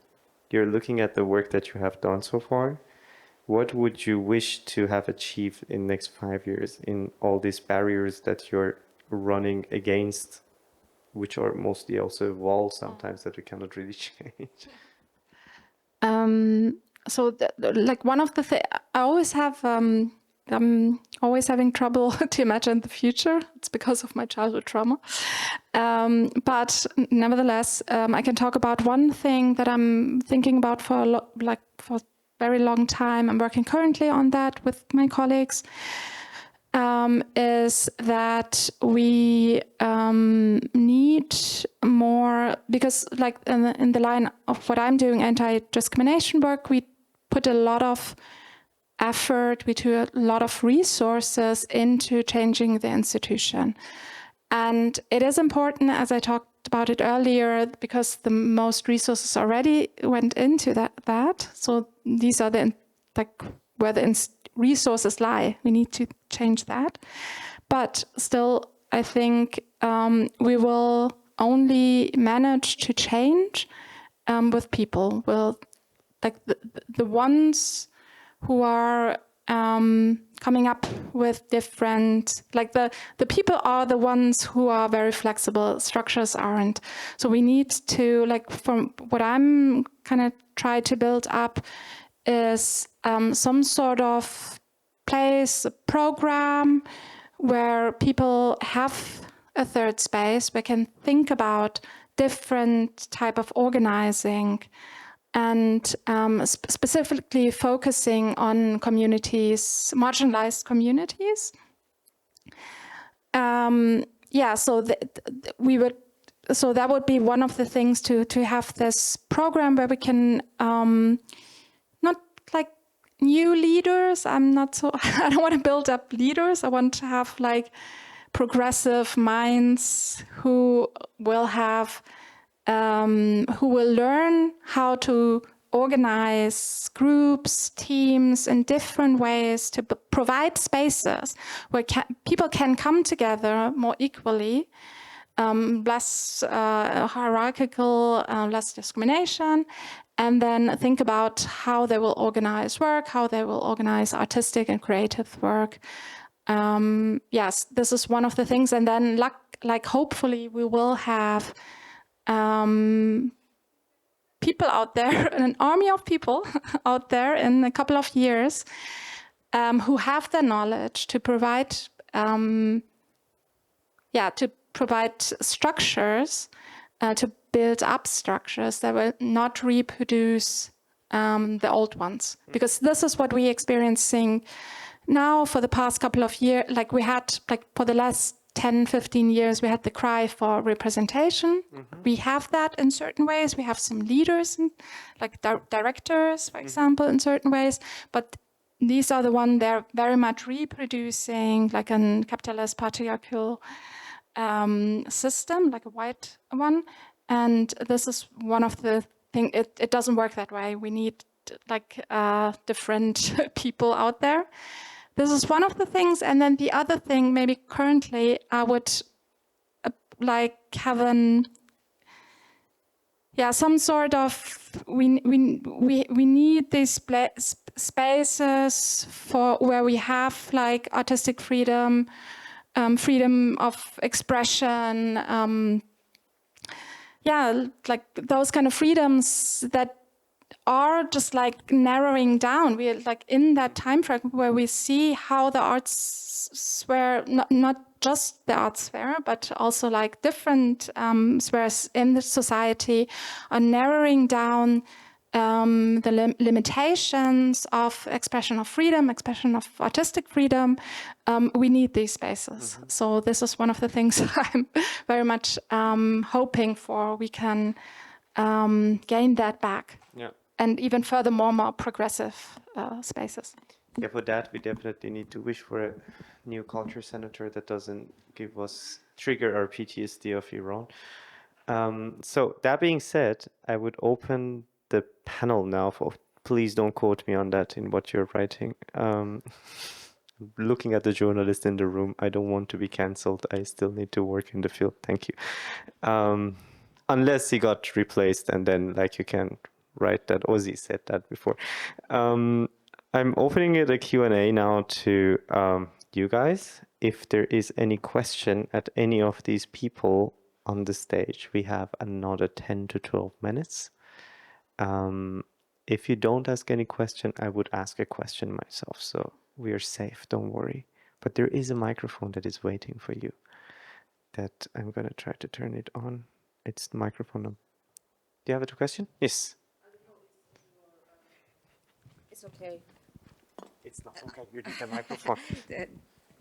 you're looking at the work that you have done so far. What would you wish to have achieved in next 5 years in all these barriers that you're running against, which are mostly also walls sometimes that we cannot really change? So like one of the things I always have, I'm always having trouble to imagine the future. It's because of my childhood trauma. But nevertheless, I can talk about one thing that I'm thinking about for a very long time. I'm working currently on that with my colleagues. Is that we need more, because like in the line of what I'm doing, anti-discrimination work, we put a lot of effort, we do a lot of resources into changing the institution. And it is important, as I talked about it earlier, because the most resources already went into that. So these are the, like, where the resources lie. We need to change that. But still, I think we will only manage to change with people. Will, like the ones who are coming up with different, like the people are the ones who are very flexible, structures aren't. So we need to, like, from what I'm kind of try to build up is some sort of place, a program where people have a third space, where can think about different type of organizing, and specifically focusing on communities, marginalized communities. Yeah, so so that would be one of the things, to have this program where we can not like new leaders. I'm not so, I don't want to build up leaders. I want to have like progressive minds who will have, who will learn how to organize groups, teams in different ways to provide spaces where people can come together more equally, less hierarchical, less discrimination, and then think about how they will organize work, how they will organize artistic and creative work. Yes, this is one of the things. And then like hopefully we will have people out there, an army of people out there in a couple of years who have the knowledge to provide, to provide structures, to build up structures that will not reproduce the old ones. Because this is what we're experiencing now for the past couple of years. Like we had, like for the last 10, 15 years, we had the cry for representation. Mm-hmm. We have that in certain ways. We have some leaders, like directors, for example, in certain ways. But these are the ones they're very much reproducing, like a capitalist patriarchal system, like a white one. And this is one of the things, it doesn't work that way. We need like different people out there. This is one of the things. And then the other thing, maybe currently, I would like have some sort of, we need these spaces for where we have like artistic freedom, freedom of expression, like those kind of freedoms that are just like narrowing down. We're like in that time frame where we see how the arts sphere, not just the arts sphere, but also like different spheres in the society are narrowing down the limitations of expression of freedom, expression of artistic freedom, we need these spaces. So this is one of the things I'm very much hoping for. We can gain that back. Yeah. And even furthermore, more progressive spaces. Yeah, for that, we definitely need to wish for a new culture senator that doesn't trigger our PTSD of Iran. So that being said, I would open the panel now for, please don't quote me on that in what you're writing. Looking at the journalist in the room, I don't want to be cancelled. I still need to work in the field. Thank you. Unless he got replaced, and then like you can write that Ozi said that before. I'm opening it a Q&A now to you guys. If there is any question at any of these people on the stage, we have another 10 to 12 minutes. If you don't ask any question, I would ask a question myself. So we are safe, don't worry. But there is a microphone that is waiting for you that I'm going to try to turn it on. It's the microphone. Do you have a question? Yes. It's okay. It's not okay. You need the microphone.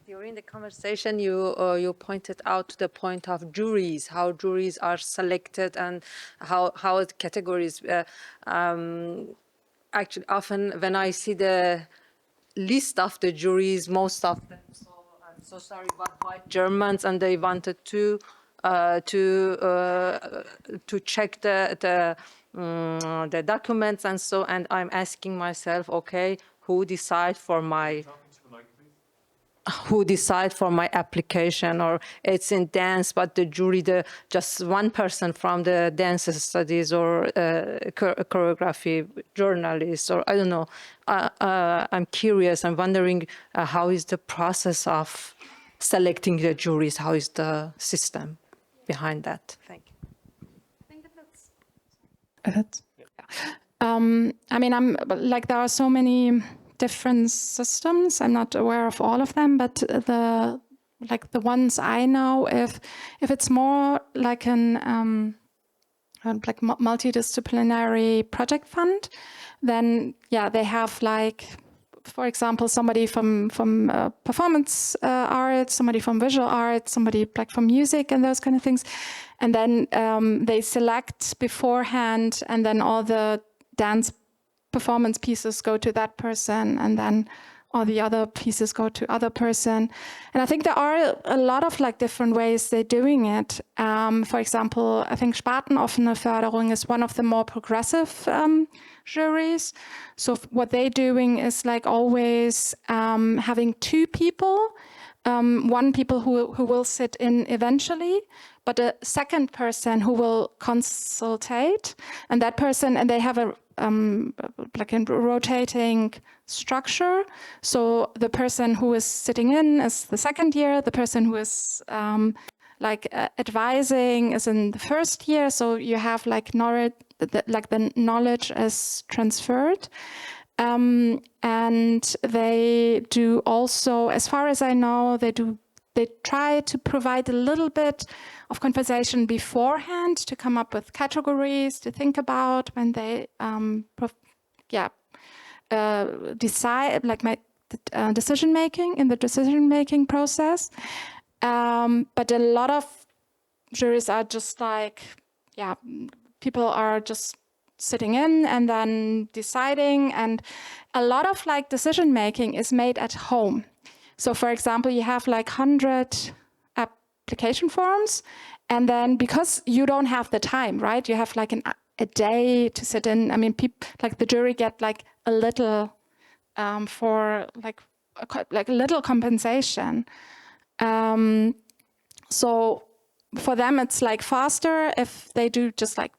During the conversation, you pointed out the point of juries, how juries are selected and how categories. Actually, often when I see the list of the juries, most of them. So I'm so sorry, but white Germans, and they wanted to check the documents and so. And I'm asking myself, okay, who decide for my application? Or it's in dance, but the jury, just one person from the dance studies or choreography journalist, or I don't know. I'm curious. I'm wondering how is the process of selecting the juries? How is the system behind that? Thank you. I mean, there are so many different systems. I'm not aware of all of them, but the ones I know, if it's more like an multidisciplinary project fund, then yeah, they have for example, somebody from performance art, somebody from visual art, somebody from music and those kind of things, and then they select beforehand, and then all the dance performance pieces go to that person, and then all the other pieces go to other person. And I think there are a lot of different ways they're doing it. For example, I think spartenoffene Förderung is one of the more progressive juries. So what they're doing is always having two people, one people who will sit in eventually, but a second person who will consultate, and that person, and they have a rotating structure. So the person who is sitting in is the second year, the person who is advising is in the first year. So you have knowledge, the knowledge is transferred. And they do also, as far as I know, they try to provide a little bit of conversation beforehand to come up with categories to think about when they decide, decision making in the decision making process. But a lot of juries are just people are just sitting in and then deciding, and a lot of decision making is made at home. So for example, you have 100 application forms, and then because you don't have the time, right? You have a day to sit in. I mean, the jury get a little for a little compensation. So for them, it's faster if they do just the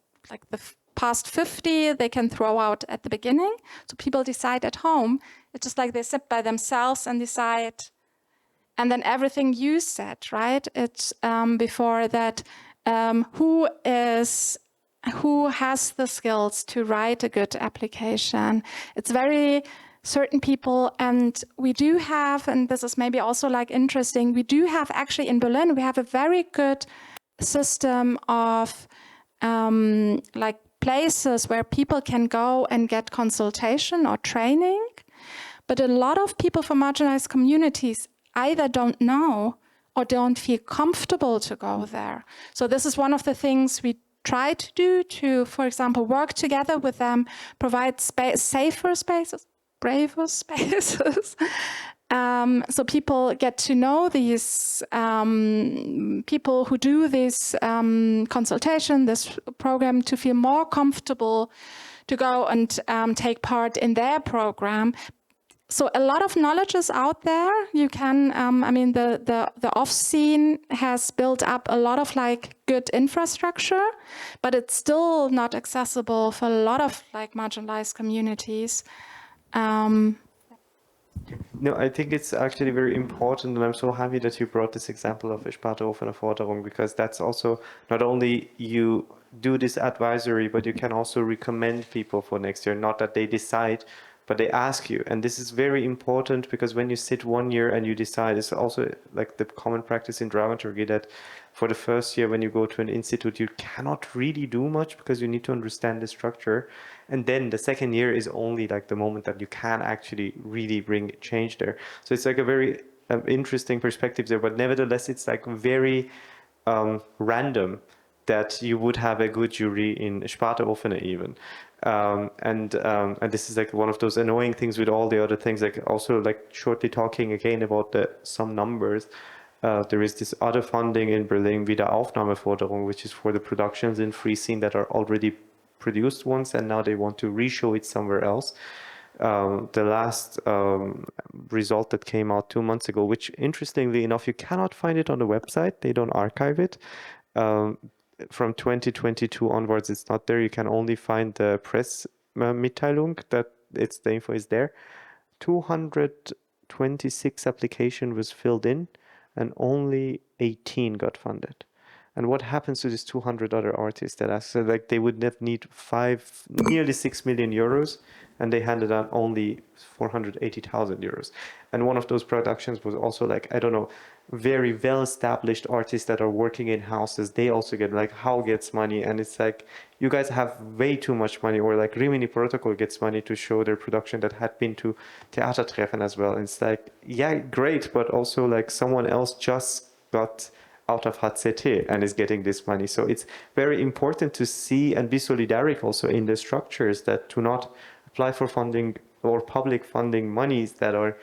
past 50, they can throw out at the beginning. So people decide at home. It's just they sit by themselves and decide. And then everything you said, right? It's before that, who has the skills to write a good application? It's very certain people, and we do have, and this is maybe also interesting, we do have actually in Berlin, we have a very good system of places where people can go and get consultation or training. But a lot of people from marginalized communities either don't know or don't feel comfortable to go there. So this is one of the things we try to do to, for example, work together with them, provide safer spaces, braver spaces. So people get to know these people who do this consultation, this program, to feel more comfortable to go and take part in their program. So a lot of knowledge is out there. You can, I mean, the off scene has built up a lot of like good infrastructure, but it's still not accessible for a lot of like marginalized communities. No, I think it's actually very important, and I'm so happy that you brought this example of Sparte offene Forderung, because that's also not only you do this advisory, but you can also recommend people for next year. Not that they decide, but they ask you. And this is very important, because when you sit 1 year and you decide, it's also like the common practice in dramaturgy that for the first year when you go to an institute, you cannot really do much because you need to understand the structure. And then the second year is only like the moment that you can actually really bring change there. So it's like a very interesting perspective there, but nevertheless, it's like very random that you would have a good jury in Sparte offene even. And this is like one of those annoying things with all the other things, like also like shortly talking again about some numbers. There is this other funding in Berlin, Wiederaufnahmeforderung, which is for the productions in free scene that are already produced once and now they want to re-show it somewhere else. The last result that came out 2 months ago, which interestingly enough, you cannot find it on the website. They don't archive it. From 2022 onwards, it's not there. You can only find the press Mitteilung that the info is there. 226 application was filled in and only 18 got funded. And what happens to these 200 other artists that ask? So like they would need nearly 6 million euros, and they handed out only 480,000 euros. And one of those productions was also like, I don't know, very well-established artists that are working in houses. They also get like, how gets money? And it's like, you guys have way too much money. Or like Rimini Protocol gets money to show their production that had been to Theatertreffen as well. And it's like, yeah, great, but also like someone else just got out of HCT and is getting this money. So it's very important to see and be solidaric also in the structures that do not apply for funding or public funding monies that are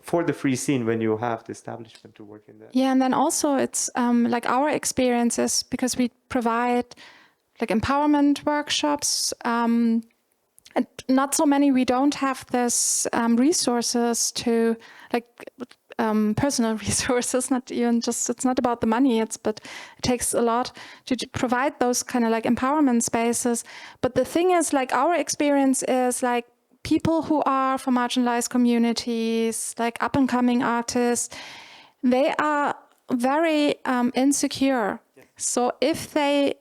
for the free scene when you have the establishment to work in that. Yeah, and then also it's like our experiences, because we provide like empowerment workshops, and not so many, we don't have this resources to like personal resources, not even just, it's not about the money, but it takes a lot to provide those kind of like empowerment spaces. But the thing is, like our experience is like people who are from marginalized communities, like up and coming artists, they are very insecure. Yeah. So if they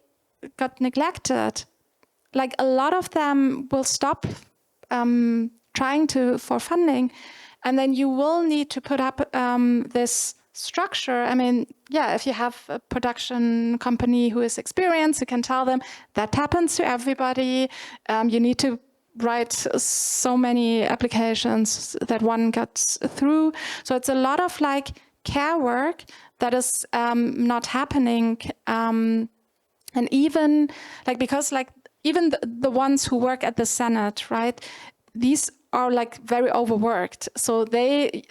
got neglected, like a lot of them will stop trying for funding. And then you will need to put up this structure. I mean, yeah, if you have a production company who is experienced, you can tell them that happens to everybody. You need to write so many applications that one gets through. So it's a lot of like care work that is not happening. And even like, because like even the ones who work at the Senate, right? These are like very overworked. So they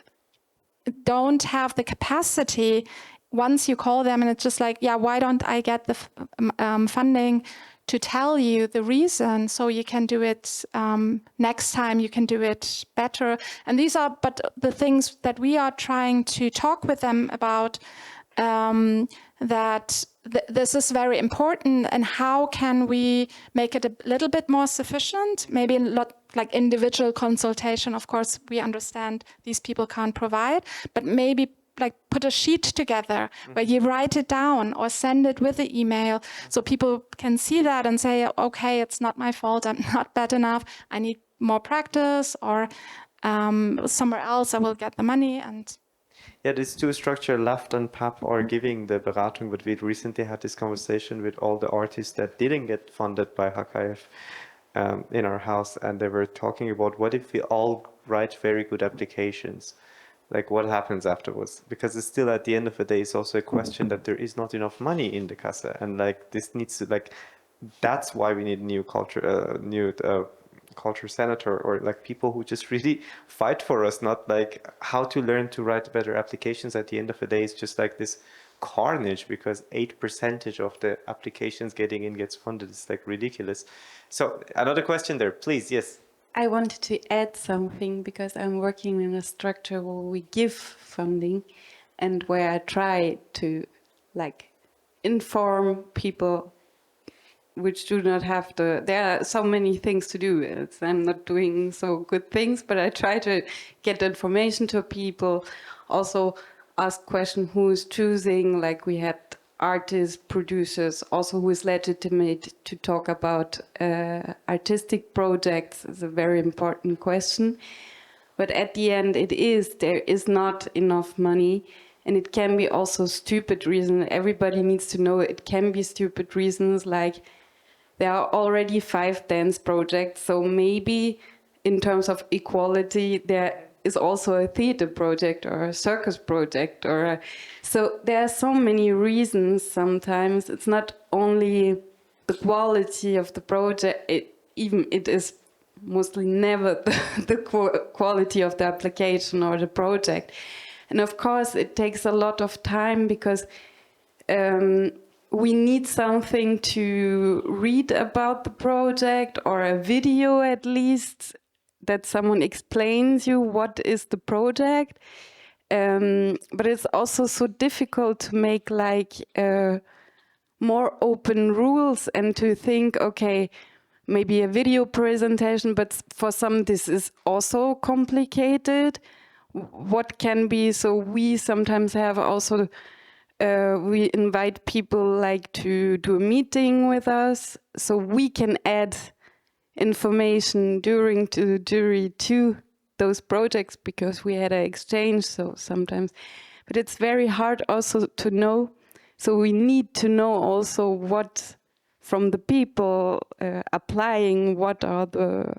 don't have the capacity once you call them and it's just like, yeah, why don't I get the funding to tell you the reason so you can do it next time, you can do it better. And these are but the things that we are trying to talk with them about, that this is very important, and how can we make it a little bit more sufficient, maybe not like individual consultation. Of course, we understand these people can't provide, but maybe like put a sheet together where you write it down or send it with the email so people can see that and say, okay, it's not my fault, I'm not bad enough, I need more practice, or somewhere else I will get the money. And Yeah, these two structure, Left and PAP, are giving the Beratung, but we recently had this conversation with all the artists that didn't get funded by HKF in our house, and they were talking about what if we all write very good applications, like what happens afterwards? Because it's still, at the end of the day, it's also a question that there is not enough money in the Kasse, and like this needs to, like, that's why we need new culture senator, or like people who just really fight for us, not like how to learn to write better applications. At the end of the day, it's just like this carnage, because 8% of the applications getting in gets funded. It's like ridiculous. So another question there, please. Yes. I wanted to add something, because I'm working in a structure where we give funding and where I try to like inform people which do not have to. There are so many things to do. I'm not doing so good things, but I try to get information to people. Also ask question who is choosing, like we had artists, producers, also who is legitimate to talk about artistic projects is a very important question. But at the end, there is not enough money, and it can be also stupid reasons. Everybody needs to know it can be stupid reasons, like there are already 5 dance projects, so maybe in terms of equality, there is also a theater project or a circus project, so there are so many reasons. Sometimes it's not only the quality of the project, it is mostly never the quality of the application or the project. And of course it takes a lot of time, because we need something to read about the project, or a video at least, that someone explains you what is the project. But it's also so difficult to make like more open rules, and to think, okay, maybe a video presentation, but for some this is also complicated. What can be, so we sometimes have also, we invite people like to do a meeting with us, so we can add information during to the jury to those projects, because we had an exchange. So sometimes, but it's very hard also to know. So we need to know also what from the people applying, what are the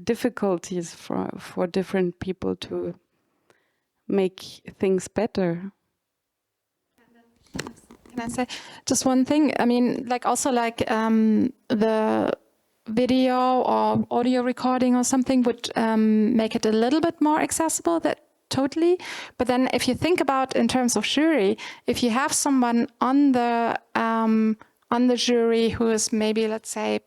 difficulties for different people to make things better. Can I say just one thing? I mean, like also like the video or audio recording or something would make it a little bit more accessible. That totally. But then if you think about in terms of jury, if you have someone on the jury who is maybe, let's say,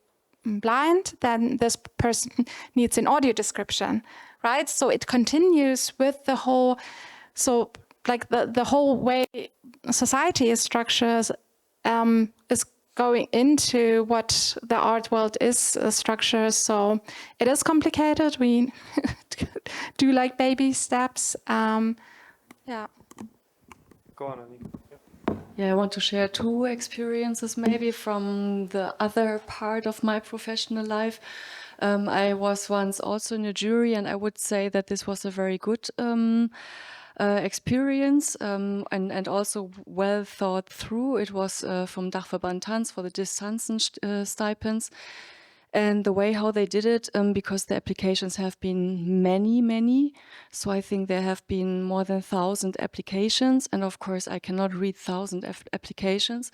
blind, then this person needs an audio description, right? So it continues with the whole, so like the whole way society is structured is going into what the art world is structured. So it is complicated. We do like baby steps. Yeah. Go on, Annie. Yeah, I want to share 2 experiences maybe from the other part of my professional life. I was once also in a jury, and I would say that this was a very good experience and also well thought through. It was from Dachverband Tanz for the Distanzen stipends. And the way how they did it, because the applications have been many, so I think there have been more than 1,000 applications, and of course I cannot read 1,000 applications.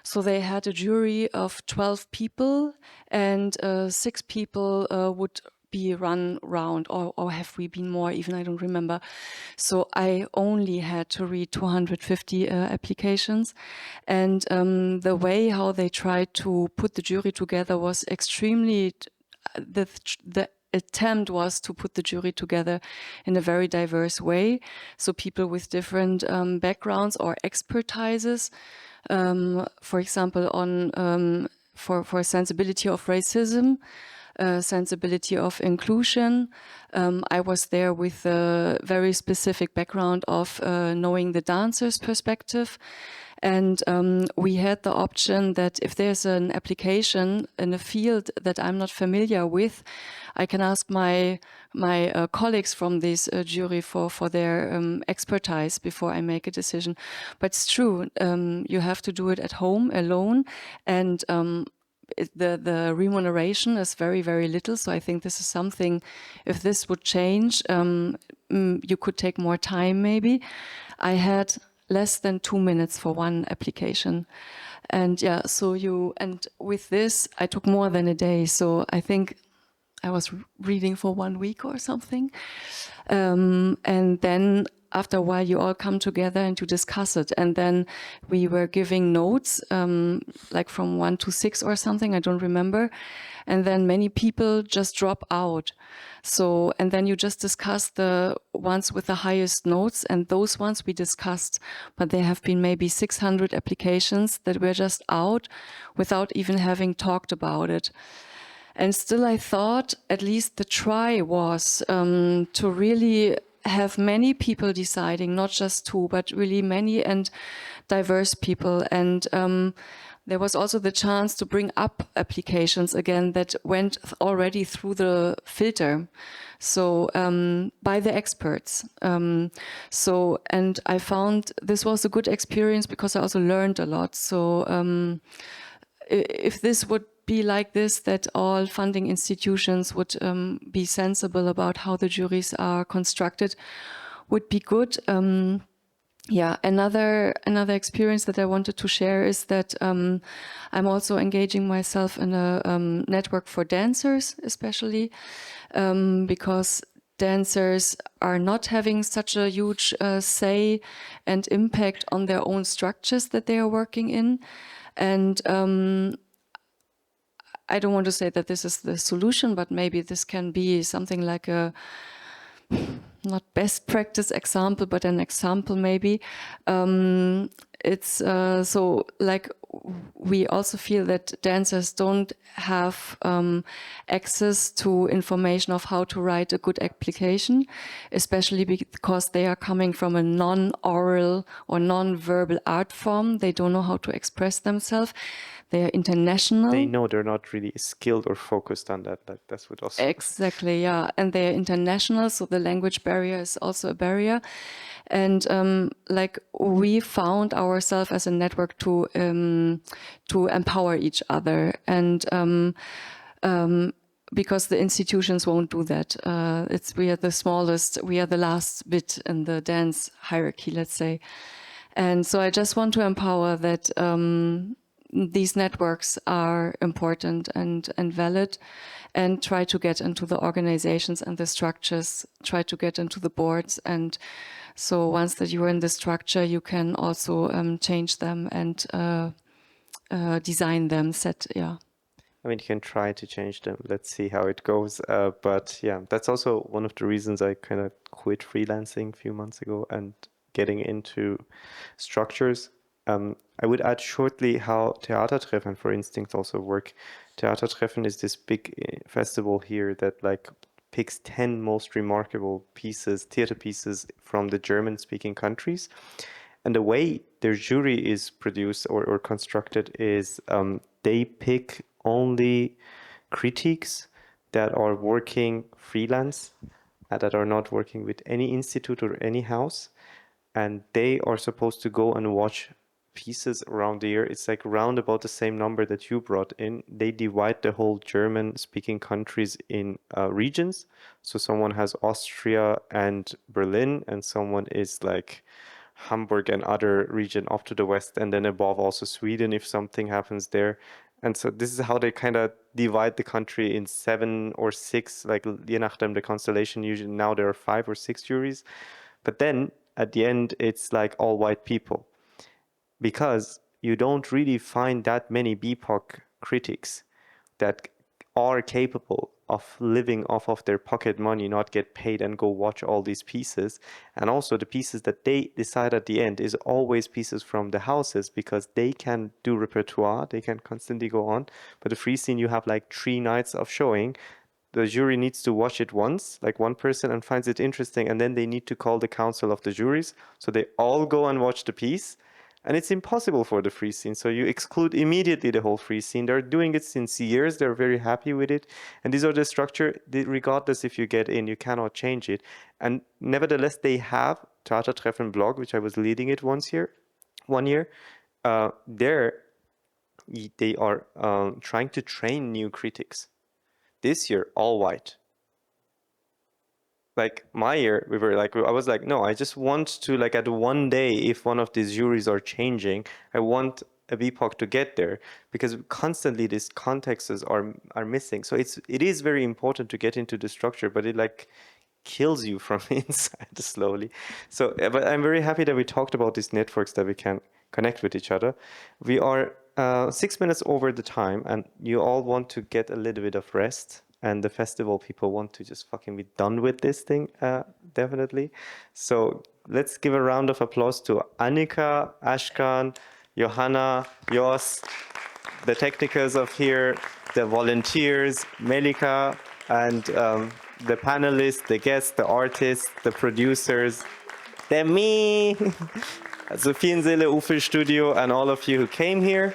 So they had a jury of 12 people, and 6 people would be run round, or have we been more, even I don't remember. So I only had to read 250 applications, and the way how they tried to put the jury together was extremely, the attempt was to put the jury together in a very diverse way. So people with different backgrounds or expertises, for example, on for sensibility of racism, sensibility of inclusion. I was there with a very specific background of knowing the dancer's perspective. And we had the option that if there's an application in a field that I'm not familiar with, I can ask my colleagues from this jury for their expertise before I make a decision. But it's true, you have to do it at home alone, and the remuneration is very, very little. So I think this is something, if this would change, you could take more time maybe. I had less than 2 minutes for one application. And yeah, and with this, I took more than a day. So I think I was reading for 1 week or something. And then after a while, you all come together and you discuss it. And then we were giving notes, like from 1 to 6 or something, I don't remember. And then many people just drop out. So, and then you just discuss the ones with the highest notes, and those ones we discussed. But there have been maybe 600 applications that were just out without even having talked about it. And still I thought at least the try was to really have many people deciding, not just 2, but really many and diverse people. And there was also the chance to bring up applications again that went already through the filter, so by the experts. And I found this was a good experience because I also learned a lot. So if this would be like this, that all funding institutions would be sensible about how the juries are constructed, would be good. Yeah, another experience that I wanted to share is that I'm also engaging myself in a network for dancers, especially because dancers are not having such a huge say and impact on their own structures that they are working in. And I don't want to say that this is the solution, but maybe this can be something like a not best practice example, but an example maybe. It's so like we also feel that dancers don't have access to information of how to write a good application, especially because they are coming from a non-oral or non-verbal art form. They don't know how to express themselves. They are international. They know they're not really skilled or focused on that. That's what also. Exactly, yeah. And they're international, so the language barrier is also a barrier. And like we found ourselves as a network to empower each other, and because the institutions won't do that. We are the smallest, we are the last bit in the dance hierarchy, let's say. And so I just want to empower that these networks are important and valid, and try to get into the organizations and the structures, try to get into the boards. And so once that you're in the structure, you can also change them and design them, yeah. I mean, you can try to change them. Let's see how it goes. But yeah, that's also one of the reasons I kind of quit freelancing a few months ago and getting into structures. I would add shortly how Theatertreffen, for instance, also work. Theatertreffen is this big festival here that like picks 10 most remarkable pieces, theater pieces from the German-speaking countries. And the way their jury is produced or constructed is they pick only critics that are working freelance, that are not working with any institute or any house. And they are supposed to go and watch pieces around the year. It's like around about the same number that you brought in. They divide the whole German-speaking countries in regions. So someone has Austria and Berlin, and someone is like Hamburg and other region up to the west, and then above also Sweden if something happens there. And so this is how they kind of divide the country in 7 or 6, like je nachdem the constellation. Usually now there are 5 or 6 juries. But then at the end, it's like all white people, because you don't really find that many BIPOC critics that are capable of living off of their pocket money, not get paid and go watch all these pieces. And also the pieces that they decide at the end is always pieces from the houses, because they can do repertoire, they can constantly go on. But the free scene, you have like 3 nights of showing. The jury needs to watch it once, like one person, and finds it interesting, and then they need to call the council of the juries. So they all go and watch the piece. And it's impossible for the free scene. So you exclude immediately the whole free scene. They're doing it since years. They're very happy with it. And these are the structure, regardless if you get in, you cannot change it. And nevertheless, they have Theatertreffen blog, which I was leading it 1 year. There, they are trying to train new critics. This year, all white. Like my year, I was like, no, I just want to, like, at one day, if one of these juries are changing, I want a BIPOC to get there, because constantly these contexts are missing. So it is very important to get into the structure, but it like kills you from inside slowly. So, but I'm very happy that we talked about these networks that we can connect with each other. We are 6 minutes over the time, and you all want to get a little bit of rest. And the festival people want to just fucking be done with this thing, definitely. So let's give a round of applause to Annika, Ashkan, Johanna, Jos, the technicals of here, the volunteers, Melika, and the panelists, the guests, the artists, the producers, the me, also vielen Seele, Ufel Studio, and all of you who came here.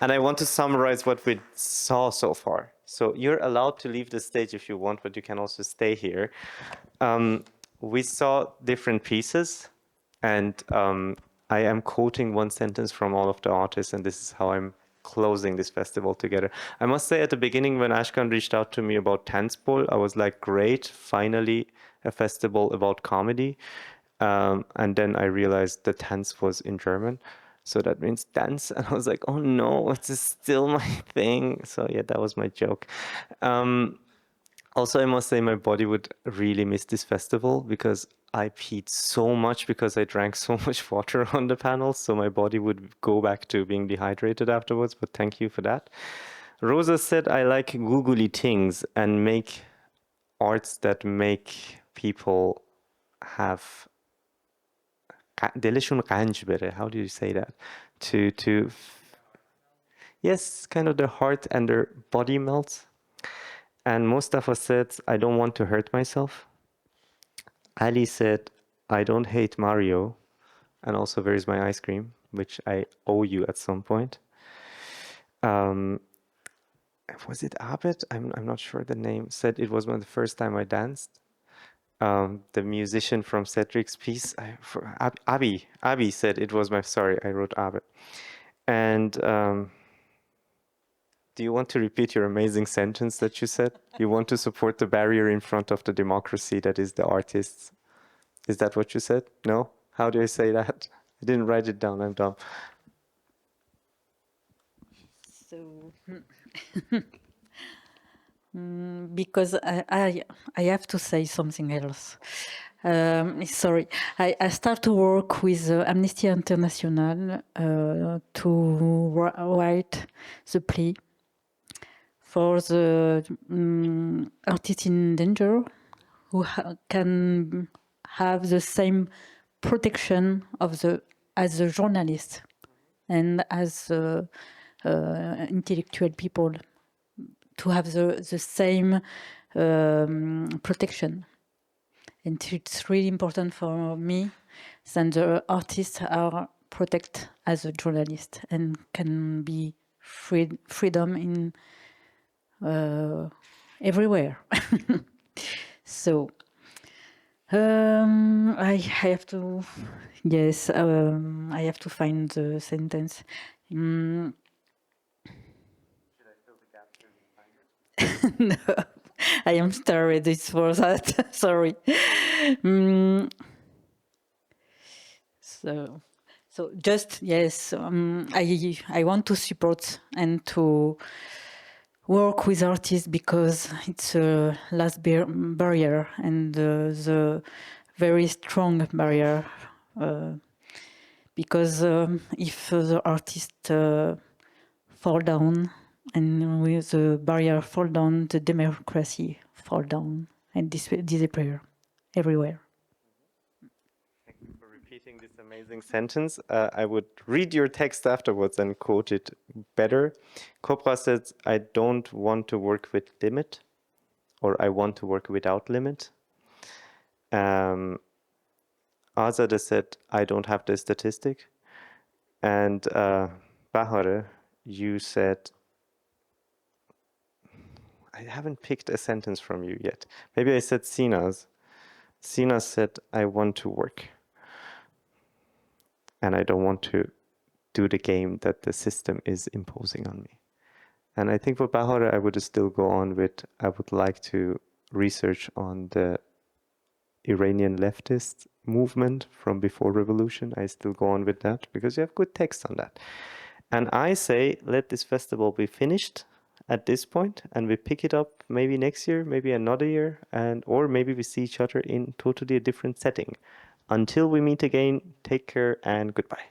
And I want to summarize what we saw so far. So you're allowed to leave the stage if you want, but you can also stay here. We saw different pieces, and I am quoting one sentence from all of the artists, and this is how I'm closing this festival together. I must say, at the beginning, when Ashkan reached out to me about Tanzpol, I was like, great, finally a festival about comedy. And then I realized the Tanz was in German. So that means dance. And I was like, oh no, this is still my thing. So yeah, that was my joke. Also, I must say my body would really miss this festival, because I peed so much because I drank so much water on the panel. So my body would go back to being dehydrated afterwards, but thank you for that. Rosa said, I like googly things and make arts that make people have دلشون رنج بره. How do you say that? Yes, kind of their heart and their body melts. And Mustafa said, I don't want to hurt myself. Ali said, I don't hate Mario. And also, where is my ice cream? Which I owe you at some point. Was it Abed? I'm not sure the name. Said it was the first time I danced. The musician from Cedric's piece, Abi said it was my, sorry, I wrote Abed. And do you want to repeat your amazing sentence that you said? You want to support the barrier in front of the democracy that is the artists. Is that what you said? No? How do I say that? I didn't write it down, I'm dumb. So, because I have to say something else. Sorry, I start to work with Amnesty International to write the plea for the artists in danger who can have the same protection of as a journalist and as intellectual people, to have the same protection. And it's really important for me that the artists are protected as a journalist and can be freedom in everywhere. So I have to, yes, I have to find the sentence. Should I fill the gap here behind it? No, I am still ready for that. Sorry. So just, yes, I want to support and to work with artists, because it's a last barrier, and the very strong barrier, because if the artist fall down, And with the barrier fall down, the democracy fall down, and disappear everywhere. Thank you for repeating this amazing sentence. I would read your text afterwards and quote it better. Copra says, I don't want to work with limit, or I want to work without limit. Azadeh said, I don't have the statistic. And Bahareh, you said, I haven't picked a sentence from you yet. Maybe I said Sina's. Sina said, I want to work. And I don't want to do the game that the system is imposing on me. And I think for Bahareh, I would still go on with, I would like to research on the Iranian leftist movement from before revolution. I still go on with that because you have good text on that. And I say, let this festival be finished at this point, and we pick it up maybe next year, maybe another year, or maybe we see each other in totally a different setting. Until we meet again, take care and goodbye.